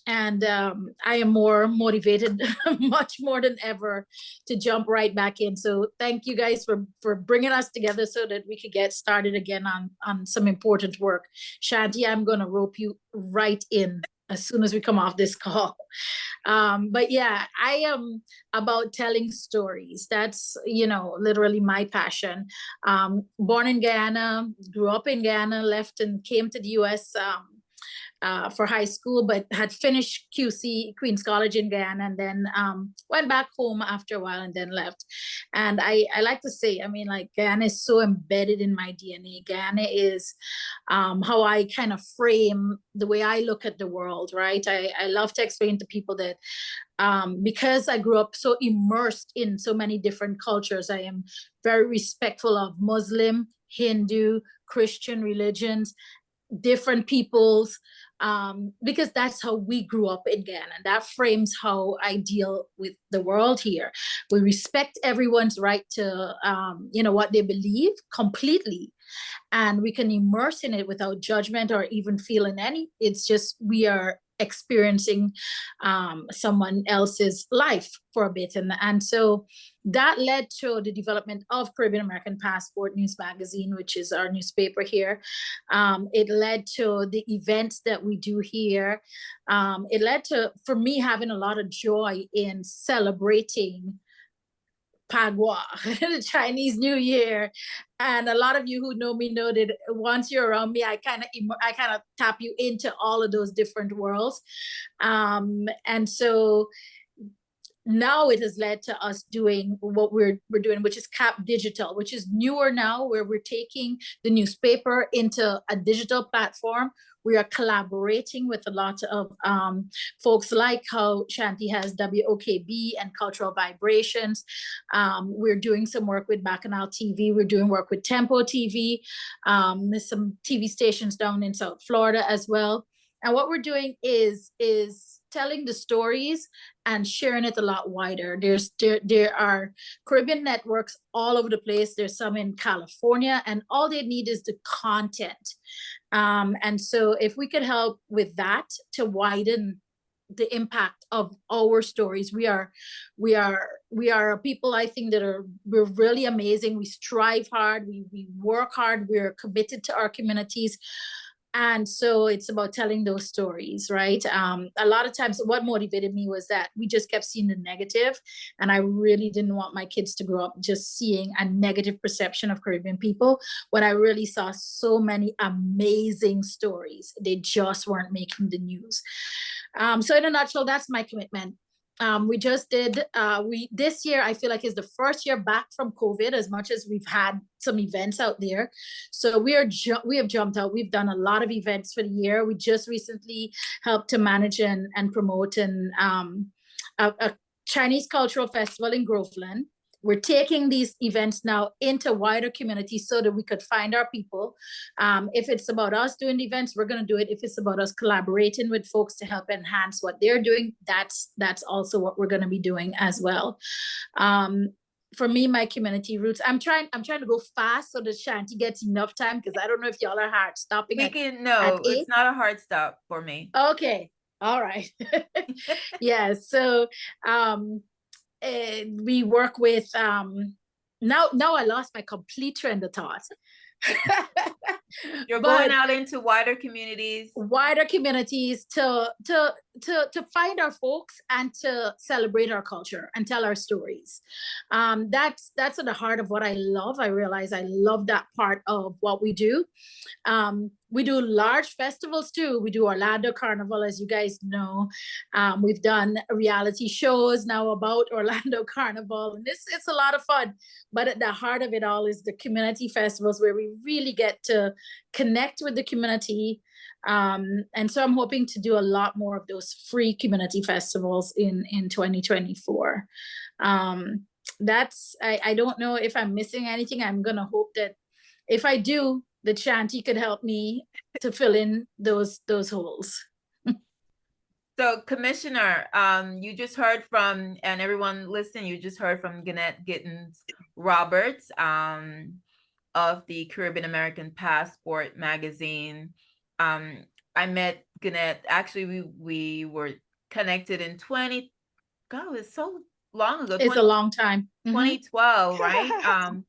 And I am more motivated, much more than ever, to jump right back in. So thank you guys for bringing us together so that we could get started again on some important work. Shanti, I'm going to rope you right in as soon as we come off this call. But yeah, I am about telling stories. That's, literally my passion. Born in Guyana, grew up in Guyana, left and came to the US for high school, but had finished QC, Queen's College in Guyana, and then went back home after a while and then left. And I like to say, Guyana is so embedded in my DNA. Guyana is how I kind of frame the way I look at the world, right? I love to explain to people that because I grew up so immersed in so many different cultures, I am very respectful of Muslim, Hindu, Christian religions, different peoples, because that's how we grew up in Ghana. And that frames how I deal with the world here. We respect everyone's right to, what they believe completely. And we can immerse in it without judgment or even feeling any. It's just we are experiencing someone else's life for a bit. And so that led to the development of Caribbean American Passport News Magazine, which is our newspaper here. It led to the events that we do here. It led to, for me, having a lot of joy in celebrating Pagua, the Chinese New Year. And a lot of you who know me know that once you're around me, I kind of tap you into all of those different worlds. And so now it has led to us doing what we're doing, which is Cap Digital, which is newer now, where we're taking the newspaper into a digital platform. We are collaborating with a lot of folks like how Shanti has WOKB and Cultural Vibrations. We're doing some work with Bacchanal TV. We're doing work with Tempo TV. There's some TV stations down in South Florida as well. And what we're doing is telling the stories and sharing it a lot wider. There are Caribbean networks all over the place. There's some in California, and all they need is the content. And so if we could help with that to widen the impact of our stories, we are people, I think, we're really amazing. We strive hard, we work hard, we're committed to our communities. And so it's about telling those stories, right? A lot of times what motivated me was that we just kept seeing the negative, and I really didn't want my kids to grow up just seeing a negative perception of Caribbean people, when I really saw so many amazing stories. They just weren't making the news. So in a nutshell, that's my commitment. We just did, this year, I feel like is the first year back from COVID, as much as we've had some events out there. So we have jumped out. We've done a lot of events for the year. We just recently helped to manage and promote a Chinese cultural festival in Groveland. We're taking these events now into wider communities so that we could find our people. If it's about us doing the events, we're going to do it. If it's about us collaborating with folks to help enhance what they're doing, that's also what we're going to be doing as well. For me, my community roots, I'm trying to go fast so that Shanti gets enough time, because I don't know if y'all are hard stopping. It's not a hard stop for me. Okay. All right. Yeah. So, we work with now I lost my complete train of thought. You're going out into wider communities to find our folks and to celebrate our culture and tell our stories. That's at the heart of what I love. I realize I love that part of what we do. We do large festivals too. We do Orlando Carnival, as you guys know. We've done reality shows now about Orlando Carnival, and it's a lot of fun. But at the heart of it all is the community festivals, where we really get to connect with the community. And so I'm hoping to do a lot more of those free community festivals in 2024. I don't know if I'm missing anything. I'm gonna hope that if I do, that Shanti could help me to fill in those holes. So, Commissioner, you just heard from, and everyone listening, you just heard from Guenet Gittens-Roberts of the Caribbean American Passport magazine. I met Guenet, actually, we were connected in it was so long ago. It's a long time. 2012, right?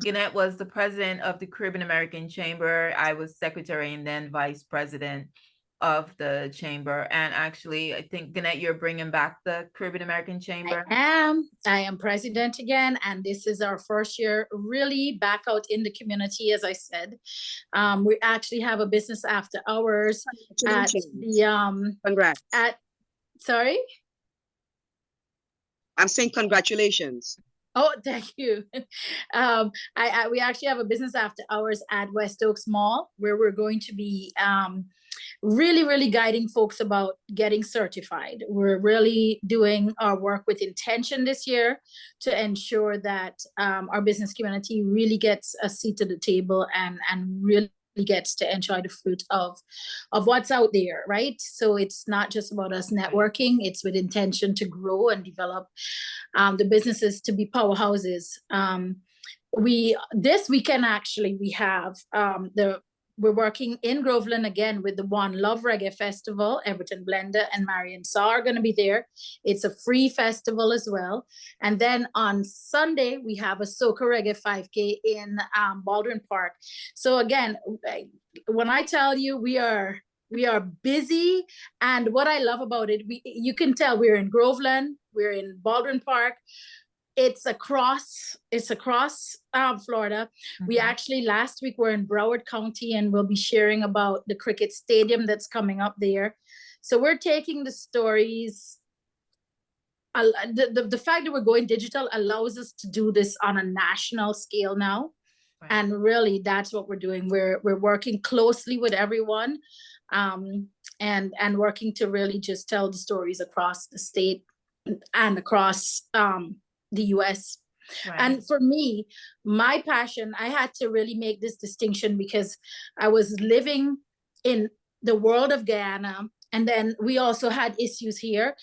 Guenet was the president of the Caribbean American Chamber. I was secretary and then vice president. of the chamber. And actually, I think, Guenet, you're bringing back the Caribbean American Chamber. I am president again, and this is our first year really back out in the community, as I said. We actually have a business after hours at the Congrats. Sorry? I'm saying congratulations. Oh, thank you. We actually have a business after hours at West Oaks Mall, where we're going to be really guiding folks about getting certified. We're really doing our work with intention this year to ensure that our business community really gets a seat at the table and really gets to enjoy the fruit of what's out there, right? So it's not just about us networking, it's with intention to grow and develop the businesses to be powerhouses. This weekend actually we have we're working in Groveland again with the One Love Reggae Festival. Everton Blender and Marion Saw are going to be there. It's a free festival as well. And then on Sunday, we have a Soca Reggae 5K in Baldwin Park. So again, when I tell you we are busy, and what I love about it, you can tell we're in Groveland, we're in Baldwin Park. It's across Florida. We actually last week were in Broward County, and we'll be sharing about the cricket stadium that's coming up there. So we're taking the stories. The fact that we're going digital allows us to do this on a national scale now. Right. And really that's what we're doing. We're working closely with everyone and working to really just tell the stories across the state and across the US. Right. And for me, my passion, I had to really make this distinction because I was living in the world of Guyana, and then we also had issues here,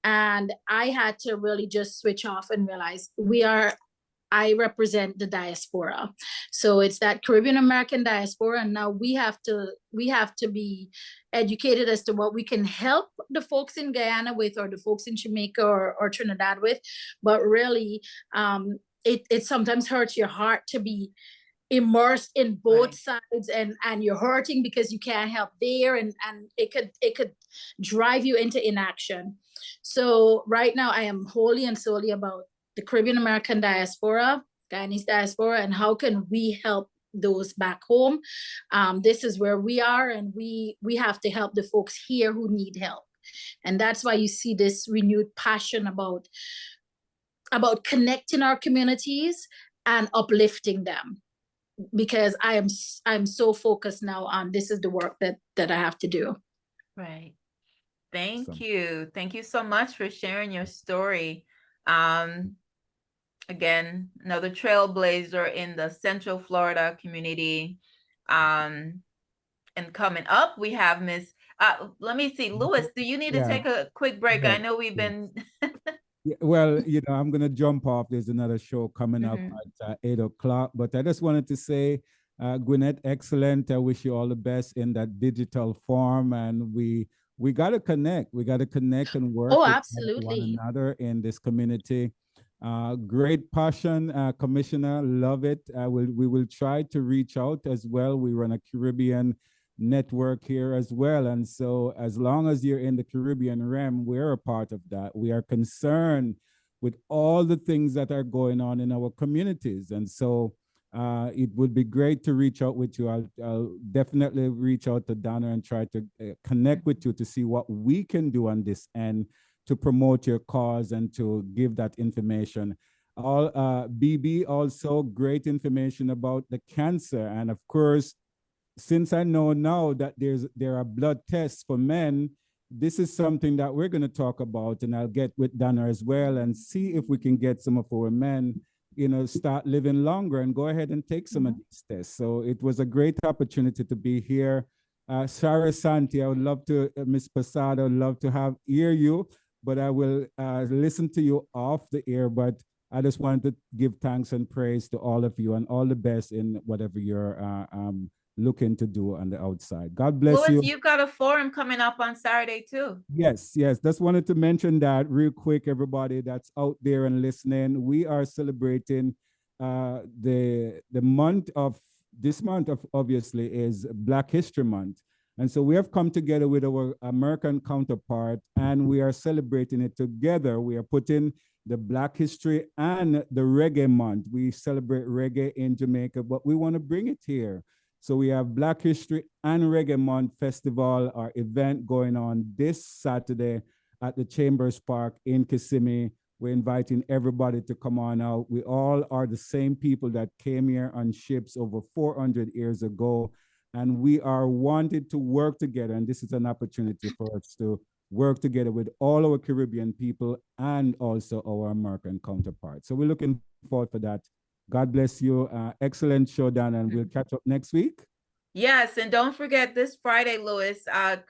and I had to really just switch off and realize I represent the diaspora. So it's that Caribbean American diaspora, and now we have to be educated as to what we can help the folks in Guyana with, or the folks in Jamaica or Trinidad with. But really, it sometimes hurts your heart to be immersed in both sides, and you're hurting because you can't help there, and it could drive you into inaction. So right now I am wholly and solely about the Caribbean American diaspora, Guyanese diaspora, and how can we help those back home. This is where we are, and we have to help the folks here who need help. And that's why you see this renewed passion about connecting our communities and uplifting them, because I'm so focused now on this is the work that I have to do. Right. Thank you so much for sharing your story. Again, another trailblazer in the Central Florida community. And coming up, we have Miss, let me see, Louis, do you need to take a quick break? I know we've been... Well, I'm going to jump off. There's another show coming up at 8 o'clock, but I just wanted to say, Guenet, excellent. I wish you all the best in that digital form, and we got to connect. We got to connect and work with one another in this community. Great passion, Commissioner. Love it. We will try to reach out as well. We run a Caribbean network here as well. And so as long as you're in the Caribbean realm, we're a part of that. We are concerned with all the things that are going on in our communities. And so it would be great to reach out with you. I'll definitely reach out to Donna and try to connect with you to see what we can do on this end to promote your cause and to give that information. Bibi, also great information about the cancer. And of course, since I know now that there are blood tests for men, this is something that we're going to talk about, and I'll get with Donna as well and see if we can get some of our men, start living longer and go ahead and take some of these tests. So it was a great opportunity to be here. Sarah Shanti, I would love to, Miss Persaud, I would love to hear you, but I will listen to you off the air. But I just wanted to give thanks and praise to all of you and all the best in whatever you're looking to do on the outside. God bless you. Louis, you've got a forum coming up on Saturday too. Yes. Just wanted to mention that real quick, everybody that's out there and listening. We are celebrating this month of obviously is Black History Month. And so we have come together with our American counterpart, and we are celebrating it together. We are putting the Black History and the Reggae Month. We celebrate reggae in Jamaica, but we want to bring it here. So we have Black History and Reggae Month Festival, our event going on this Saturday at the Chambers Park in Kissimmee. We're inviting everybody to come on out. We all are the same people that came here on ships over 400 years ago, and we are wanted to work together. And this is an opportunity for us to work together with all our Caribbean people and also our American counterparts. So we're looking forward for that. God bless you. Excellent show, Dan, and we'll catch up next week. Yes, and don't forget this Friday, Louis,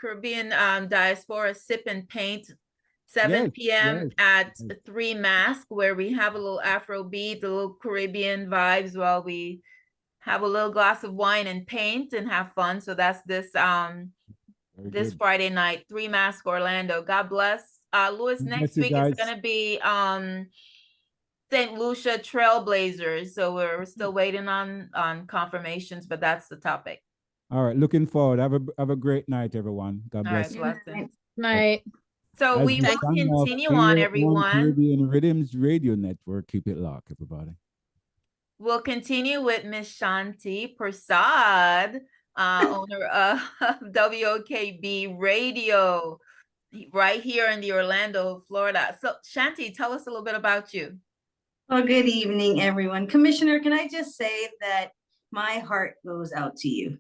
Caribbean Diaspora Sip and Paint, 7 p.m. at 3 Mask, where we have a little Afro beat, a little Caribbean vibes while we have a little glass of wine and paint and have fun. So that's this Friday night, 3 Mask, Orlando. God bless. Louis, next week is gonna be St. Lucia Trailblazers. So we're still waiting on confirmations, but that's the topic. All right, looking forward. Have a great night, everyone. God bless. All right, blessings. Night. So we will continue on, everyone. Caribbean Rhythms Radio Network. Keep it locked, everybody. We'll continue with Miss Shanti Persaud, owner of WOKB Radio, right here in the Orlando, Florida. So Shanti, tell us a little bit about you. Well, good evening, everyone. Commissioner, can I just say that my heart goes out to you.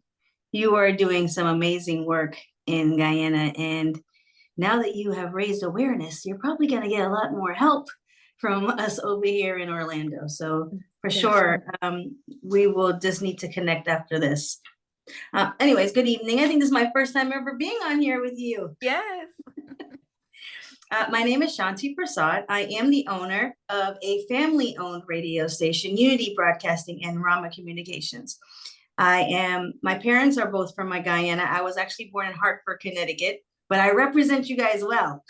You are doing some amazing work in Guyana, and now that you have raised awareness, you're probably going to get a lot more help from us over here in Orlando. So for sure, we will just need to connect after this. Anyways, good evening. I think this is my first time ever being on here with you. Yes. My name is Shanti Persaud. I am the owner of a family-owned radio station, Unity Broadcasting and Rama Communications. My parents are both from my Guyana. I was actually born in Hartford, Connecticut, but I represent you guys well.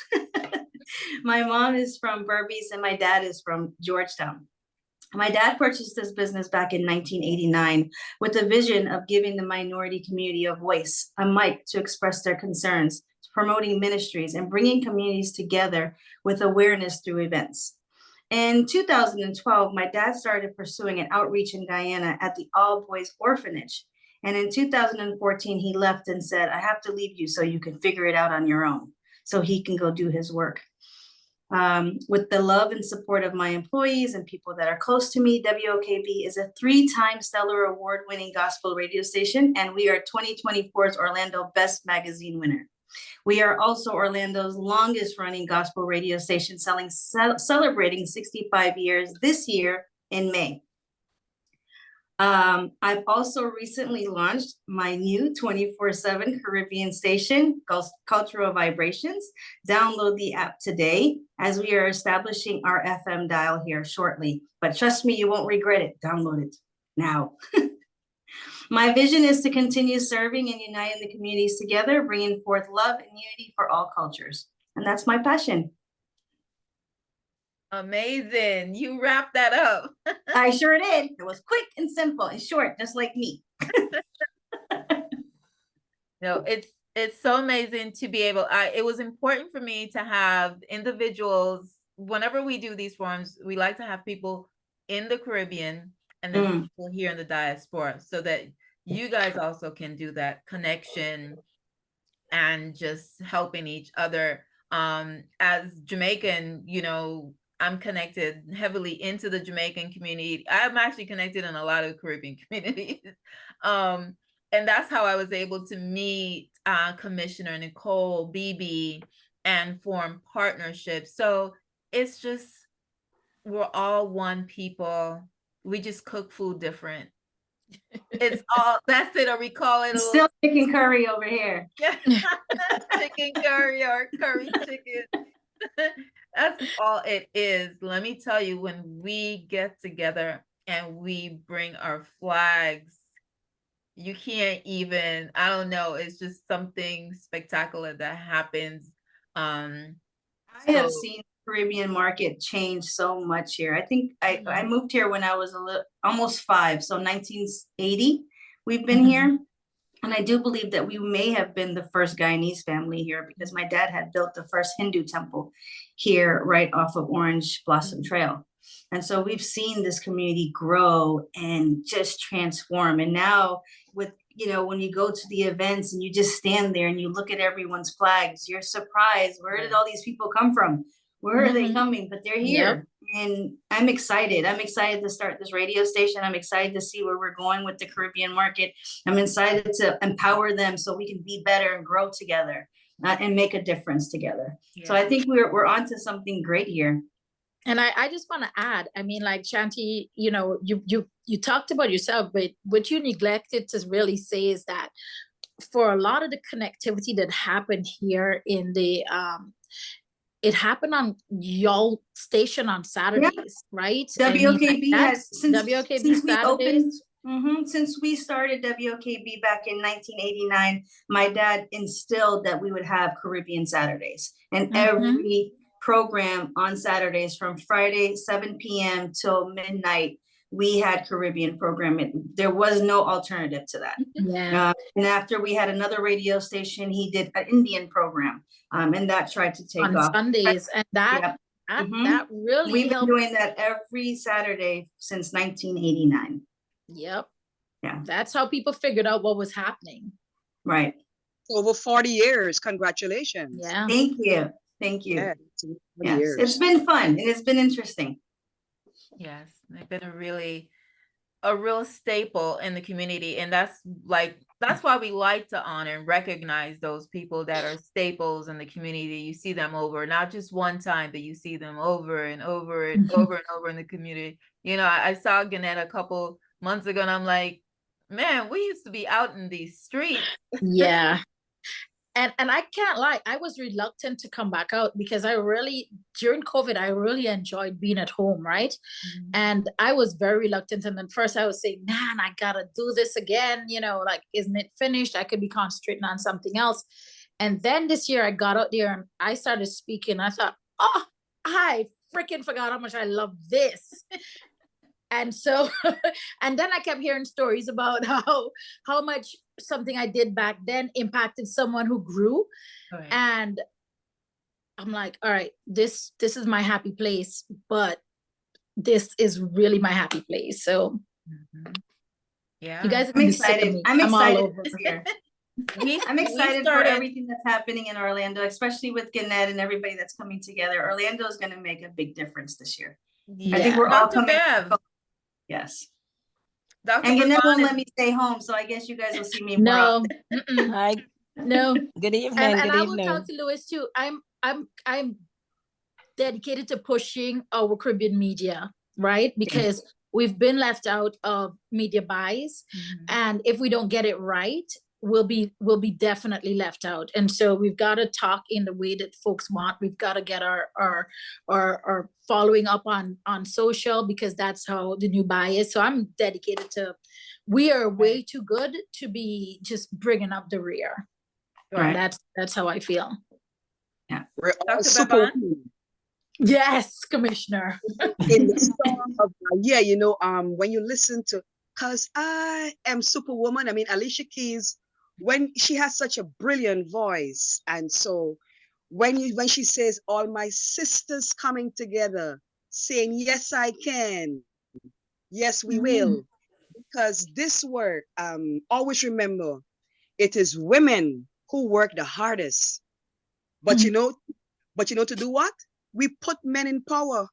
My mom is from Vibez and my dad is from Georgetown. My dad purchased this business back in 1989 with the vision of giving the minority community a voice, a mic to express their concerns, promoting ministries, and bringing communities together with awareness through events. In 2012, my dad started pursuing an outreach in Guyana at the All Boys Orphanage. And in 2014, he left and said, I have to leave you so you can figure it out on your own, so he can go do his work. With the love and support of my employees and people that are close to me, WOKB is a 3-time Stellar Award-winning gospel radio station, and we are 2024's Orlando Best Magazine winner. We are also Orlando's longest running gospel radio station, celebrating 65 years this year in May. I've also recently launched my new 24/7 Caribbean station, Cultural Vibrations. Download the app today as we are establishing our FM dial here shortly. But trust me, you won't regret it. Download it now. My vision is to continue serving and uniting the communities together, bringing forth love and unity for all cultures. And that's my passion. Amazing. You wrapped that up. I sure did. It was quick and simple and short, just like me. No, it's so amazing to be able, it was important for me to have individuals, whenever we do these forums, we like to have people in the Caribbean and then people here in the diaspora, so that you guys also can do that connection and just helping each other. As Jamaican, you know, I'm connected heavily into the Jamaican community. I'm actually connected in a lot of Caribbean communities. And that's how I was able to meet Commissioner Nicole, Bibi, and form partnerships. So it's just, we're all one people. We just cook food different. It's all, that's it, or we call it still chicken curry over here. Chicken curry or curry chicken. That's all it is. Let me tell you, when we get together and we bring our flags, you can't even, I don't know, it's just something spectacular that happens. I have seen Caribbean market change so much here. I think I moved here when I was almost 5, so 1980 we've been here, And I do believe that we may have been the first Guyanese family here, because my dad had built the first Hindu temple here right off of Orange Blossom Trail. And so we've seen this community grow and just transform. And now with, when you go to the events and you just stand there and you look at everyone's flags, you're surprised. Where did all these people come from? Where are they coming? But they're here. And I'm excited. I'm excited to start this radio station. I'm excited to see where we're going with the Caribbean market. I'm excited to empower them so we can be better and grow together and make a difference together. Yeah. So I think we're onto something great here. And I just want to add, I mean, like Shanti, you talked about yourself, but what you neglected to really say is that for a lot of the connectivity that happened here in the it happened on y'all station on Saturdays, right? WOKB has since WOKB Saturdays. Since we started WOKB back in 1989, my dad instilled that we would have Caribbean Saturdays, and every program on Saturdays from Friday 7 p.m. till midnight, we had Caribbean programming. There was no alternative to that. Yeah. And after we had another radio station, he did an Indian program, and that tried to take on off Sundays, and that really we've been helped. doing that every Saturday since 1989. Yep. Yeah. That's how people figured out what was happening. Right. Over 40 years. Congratulations. Yeah. Thank you. Thank you. Yeah, yes. It's been fun and it's been interesting. Yes, they've been a real staple in the community, and that's why we like to honor and recognize those people that are staples in the community. You see them over, not just one time, but you see them over and over and over and over in the community. I saw Guenet a couple months ago, and I'm like, man, we used to be out in these streets. Yeah. And I can't lie, I was reluctant to come back out because during COVID, I really enjoyed being at home, right? And I was very reluctant. And then first I was saying, man, I gotta do this again. Isn't it finished? I could be concentrating on something else. And then this year I got out there and I started speaking. I thought, oh, I freaking forgot how much I love this. And so, and then I kept hearing stories about how much something I did back then impacted someone who grew. Right. And I'm like, all right, this is my happy place, but this is really my happy place. So yeah, you guys, I'm excited. I'm excited all over. This year. I'm excited for everything that's happening in Orlando, especially with Guenet and everybody that's coming together. Orlando is going to make a big difference this year. Yeah. I think we're all Dr. coming. Bev. Yes. Dr. And Guenet won't let me stay home, so I guess you guys will see me more. No. Hi. No. Good evening. And I will talk to Louis too. I'm dedicated to pushing our Caribbean media, right? Because we've been left out of media buys, and if we don't get it right, we'll be definitely left out. And so we've got to talk in the way that folks want. We've got to get our following up on social, because that's how the new buy is. So I'm dedicated to, we are way too good to be just bringing up the rear. Right. That's how I feel. Yeah. We're all super. Yes, Commissioner. In the song of, when you listen to, cause I am Superwoman. I mean, Alicia Keys, when she has such a brilliant voice, and so when she says, all my sisters coming together, saying, yes, I can, yes, we will, because this work, always remember, it is women who work the hardest. But to do what? We put men in power,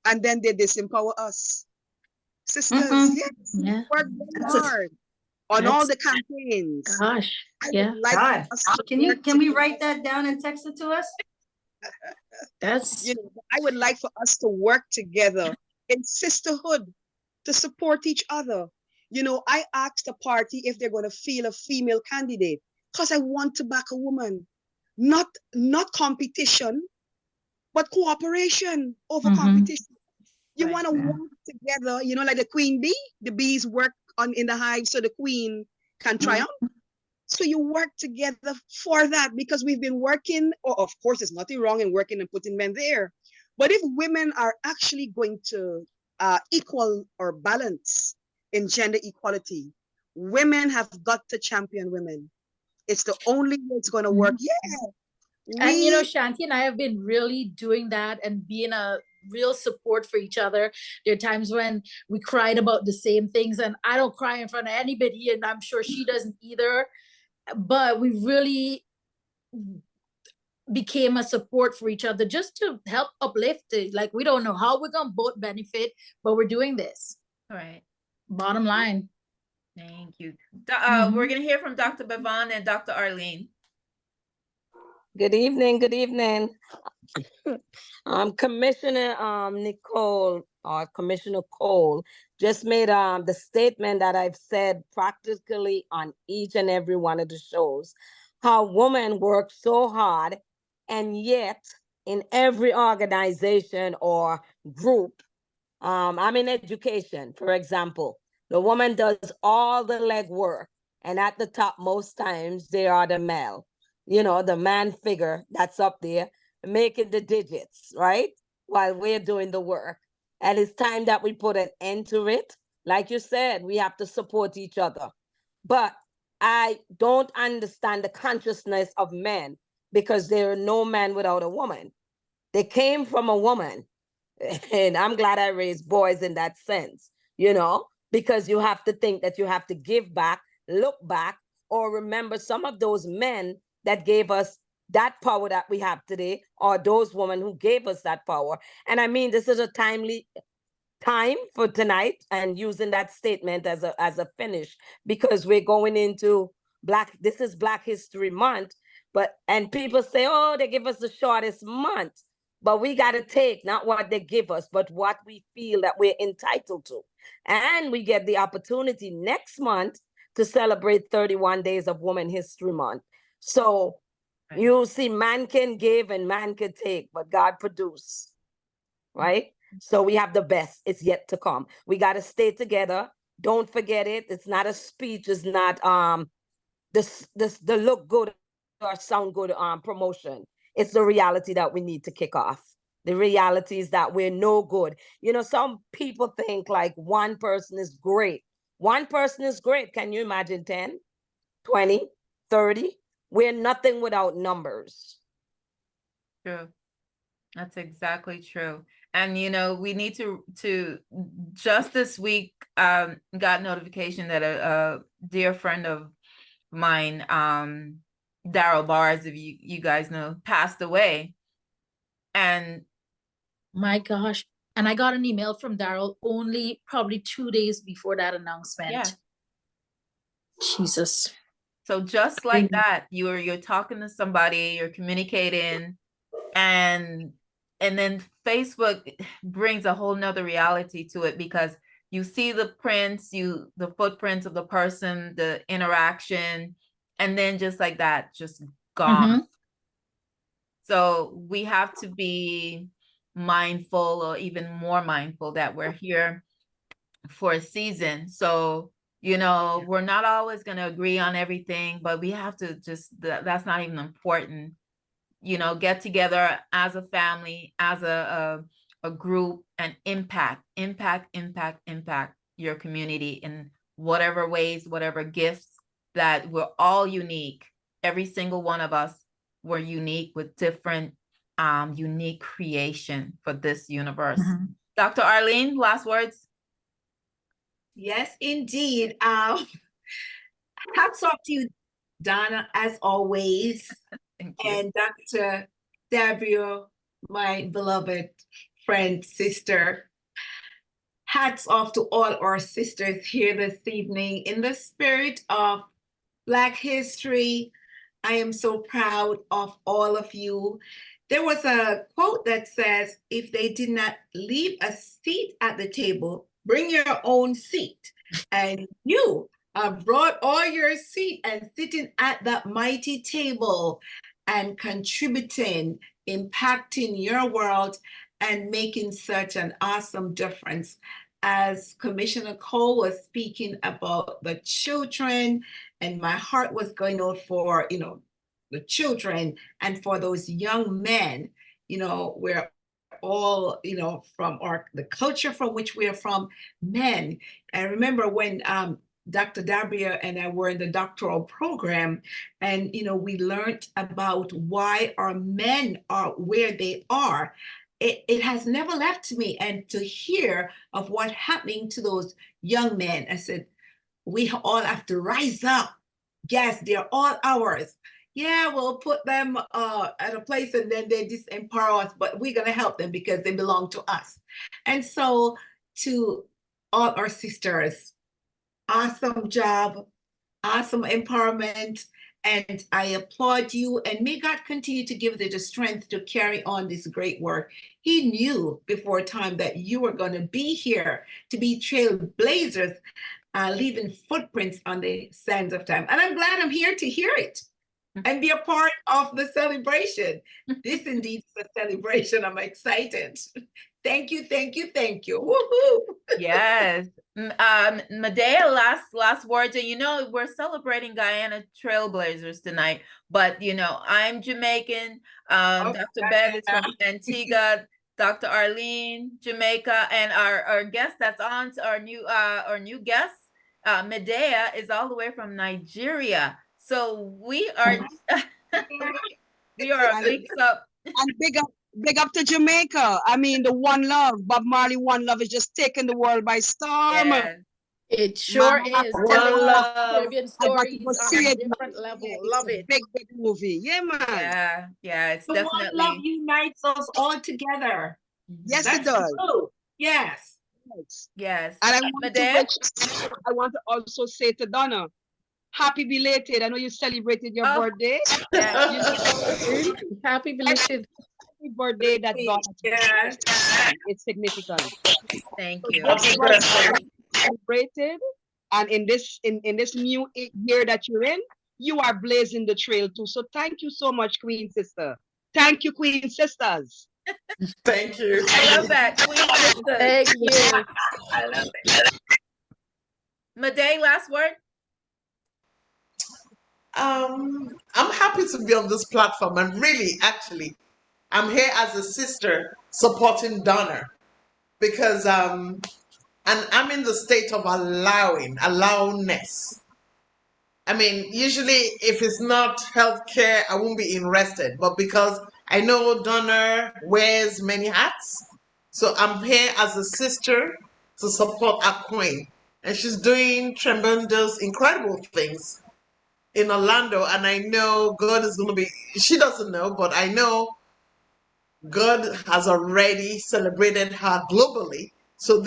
and then they disempower us. Sisters, yes, work very hard on all the campaigns. Gosh, yeah. Can we write that down and text it to us? That's I would like for us to work together in sisterhood to support each other. I asked the party if they're going to field a female candidate because I want to back a woman, not competition, but cooperation over competition. You want to work together, like the queen bee. The bees work in the hive so the queen can triumph. So you work together for that, because we've been working, of course, there's nothing wrong in working and putting men there. But if women are actually going to equal or balance in gender equality, women have got to champion women. It's the only way it's going to work. Yeah. And you know, Shanti and I have been really doing that and being a real support for each other. There are times when we cried about the same things, and I don't cry in front of anybody, and I'm sure she doesn't either. But we really became a support for each other just to help uplift it. Like, we don't know how we're gonna both benefit, but we're doing this. Right. Bottom line. Thank you. We're gonna hear from Dr. Bevan and Dr. Arlene. Good evening. Good evening. Commissioner Nicole or Commissioner Cole just made the statement that I've said practically on each and every one of the shows, how women work so hard, and yet in every organization or group, I'm in education, for example, the woman does all the legwork, and at the top most times they are the male, you know, the man figure that's up there making the digits, right? While we're doing the work. And it's time that we put an end to it. Like you said, we have to support each other. But I don't understand the consciousness of men, because there are no man without a woman. They came from a woman. And I'm glad I raised boys in that sense, you know, because you have to think that you have to give back, look back, or remember some of those men that gave us that power that we have today, or those women who gave us that power. And I mean, this is a timely time for tonight, and using that statement as a finish, because we're going into this is Black History Month, and people say, oh, they give us the shortest month, but we got to take not what they give us, but what we feel that we're entitled to. And we get the opportunity next month to celebrate 31 days of Women History Month. So you see, man can give and man can take, but God produce, right? So we have the best. It's yet to come. We got to stay together. Don't forget it. It's not a speech. It's not the look good or sound good promotion. It's the reality that we need to kick off. The reality is that we're no good. You know, some people think like one person is great. One person is great. Can you imagine 10, 20, 30? We're nothing without numbers. True. That's exactly true. And, you know, we need to just this week, got notification that a dear friend of mine, Daryl Bars, if you guys know, passed away. And my gosh. And I got an email from Daryl only probably 2 days before that announcement. Yeah. Jesus. So just like that, you're talking to somebody, you're communicating, and then Facebook brings a whole nother reality to it, because you see the footprints of the person, the interaction, and then just like that, just gone. So we have to be mindful, or even more mindful, that we're here for a season. So, you know, we're not always going to agree on everything, but we have to that's not even important. You know, get together as a family, as a group, and impact your community in whatever ways, whatever gifts, that we're all unique. Every single one of us, we're unique with different unique creation for this universe. Dr. Arlene, last words. Yes, indeed. Hats off to you, Donna, as always. And Dr. Davio, my beloved friend, sister. Hats off to all our sisters here this evening. In the spirit of Black history, I am so proud of all of you. There was a quote that says, if they did not leave a seat at the table, bring your own seat. And you brought all your seat and sitting at that mighty table and contributing, impacting your world, and making such an awesome difference. As Commissioner Cole was speaking about the children, and my heart was going out for, you know, the children and for those young men. You know, we're all, you know, from the culture from which we are from, men. I remember when Dr. Dabria and I were in the doctoral program, and we learned about why our men are where they are. It has never left me, and to hear of what happening to those young men, I said, we all have to rise up. Yes, they're all ours. Yeah, we'll put them at a place and then they disempower us, but we're going to help them because they belong to us. And so to all our sisters, awesome job, awesome empowerment, and I applaud you, and may God continue to give you the strength to carry on this great work. He knew before time that you were going to be here to be trailblazers, leaving footprints on the sands of time. And I'm glad I'm here to hear it and be a part of the celebration. This indeed is a celebration. I'm excited. Thank you, thank you, thank you. Woohoo! Yes. Medea, last words. And we're celebrating Guyana Trailblazers tonight, but I'm Jamaican. Dr. Bev is from Antigua, Dr. Arlene, Jamaica, and our guest that's on, our new guest, Medea, is all the way from Nigeria. So we are a mix up. And big up to Jamaica. I mean, the One Love, Bob Marley One Love is just taking the world by storm. Yeah. It sure is. One Love. Caribbean stories on a different level. Love it. Big movie. Yeah, man. Yeah, it's The definitely. One Love unites us all together. Yes, That's it does. true. Yes. Yes. And Medea? I want to also say to Donna, happy belated. I know you celebrated your birthday. Yeah. Happy belated. Happy birthday that Donna. Yes. It's significant. Thank you. Celebrated, and in this new year that you're in, you are blazing the trail too. So thank you so much, Queen Sister. Thank you, Queen Sisters. Thank you. I love that. Queen Sister. Thank you. I love it. Medea, last word. I'm happy to be on this platform, and really, actually, I'm here as a sister supporting Donna because and I'm in the state of allowness. I mean, usually if it's not healthcare, I won't be interested. But because I know Donna wears many hats, so I'm here as a sister to support our queen. And she's doing tremendous, incredible things in Orlando. And I know God is going to be, she doesn't know, but I know God has already celebrated her globally. So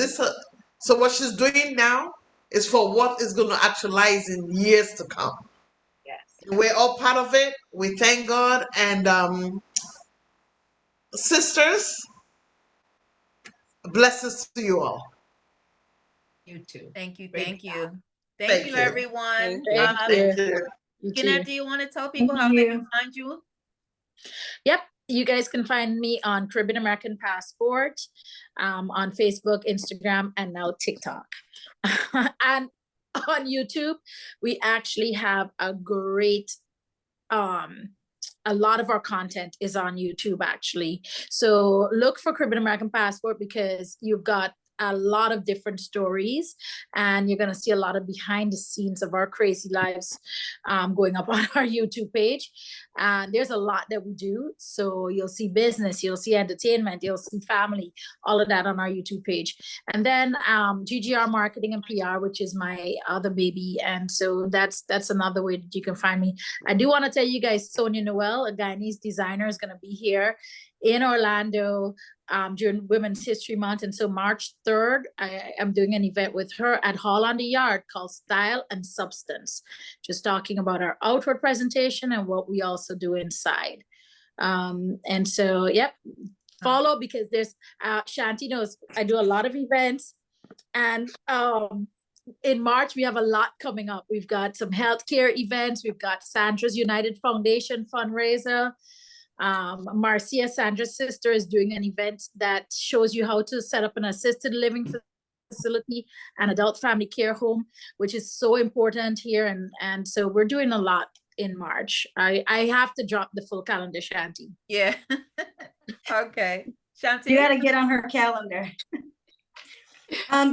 so what she's doing now is for what is going to actualize in years to come. Yes. We're all part of it. We thank God. And sisters, blessings to you all. You too. Thank you. Great Thank job. you. Thank Thank you, you. everyone. Thank you. Guenet, do you want to tell people how they can find you? Yep. You guys can find me on Caribbean American Passport, on Facebook, Instagram, and now TikTok. And on YouTube, we actually have a great, a lot of our content is on YouTube actually. So look for Caribbean American Passport because you've got a lot of different stories and you're going to see a lot of behind the scenes of our crazy lives going up on our YouTube page. And there's a lot that we do. So you'll see business, you'll see entertainment, you'll see family, all of that on our YouTube page. And then GGR Marketing and PR, which is my other baby. And so that's another way that you can find me. I do want to tell you guys, Sonia Noel, a Guyanese designer, is going to be here in Orlando during Women's History Month. And so March 3rd, I am doing an event with her at Hall on the Yard called Style and Substance, just talking about our outward presentation and what we also do inside. And so, yep, follow because there's, Shanti knows I do a lot of events. And in March, we have a lot coming up. We've got some healthcare events. We've got Sandra's United Foundation fundraiser. Marcia, Sandra's sister, is doing an event that shows you how to set up an assisted living facility and adult family care home, which is so important here. And so we're doing a lot in March. I have to drop the full calendar, Shanti. Yeah. Okay. Shanti? You got to get on her calendar.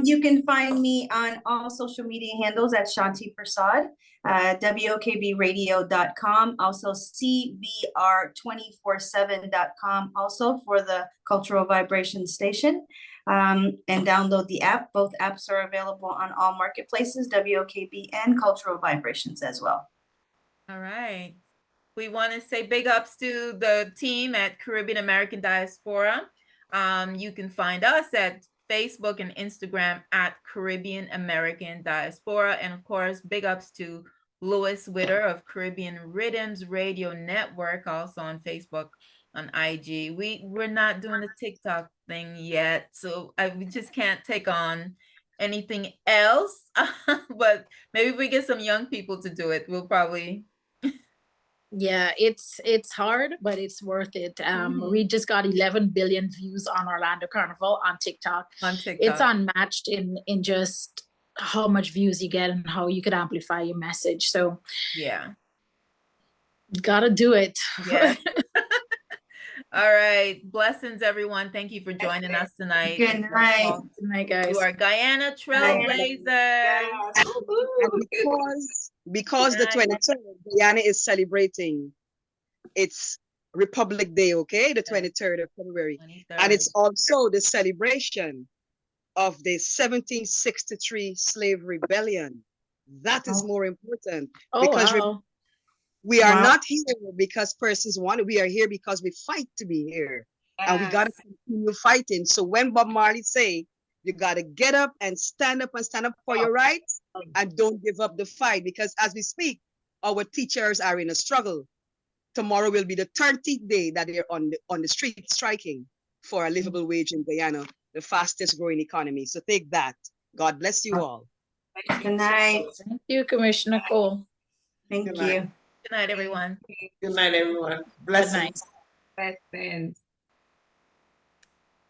You can find me on all social media handles at Shanti Persaud, WOKBradio.com, also CBR247.com, also for the Cultural Vibration Station, and download the app. Both apps are available on all marketplaces, WOKB and Cultural Vibrations as well. All right. We want to say big ups to the team at Caribbean American Diaspora. You can find us at Facebook and Instagram at Caribbean American Diaspora. And of course, big ups to Louis Witter of Caribbean Rhythms Radio Network, also on Facebook, on IG. We're not doing the TikTok thing yet, so we just can't take on anything else. But maybe if we get some young people to do it, we'll probably... Yeah, it's hard, but it's worth it. We just got 11 billion views on Orlando Carnival on TikTok. It's unmatched in just how much views you get and how you could amplify your message. So yeah, gotta do it. Yeah. All right. Blessings, everyone. Thank you for joining us tonight. Good night. Good night, guys. You are Guyana Trailblazers. Because the 23rd, Guyana is celebrating its Republic Day, okay? The 23rd of February. 23rd. And it's also the celebration of the 1763 slave rebellion. That is more important. Because we are not here because persons want it. We are here because we fight to be here. Yes. And we got to continue fighting. So when Bob Marley say, you got to get up and stand up for your rights and don't give up the fight. Because as we speak, our teachers are in a struggle. Tomorrow will be the 30th day that they're on the street striking for a livable wage in Guyana, the fastest growing economy. So take that. God bless you all. Good night. Thank you, Commissioner Cole. Thank you. Good night, everyone. Good night, everyone. Blessings. Blessings.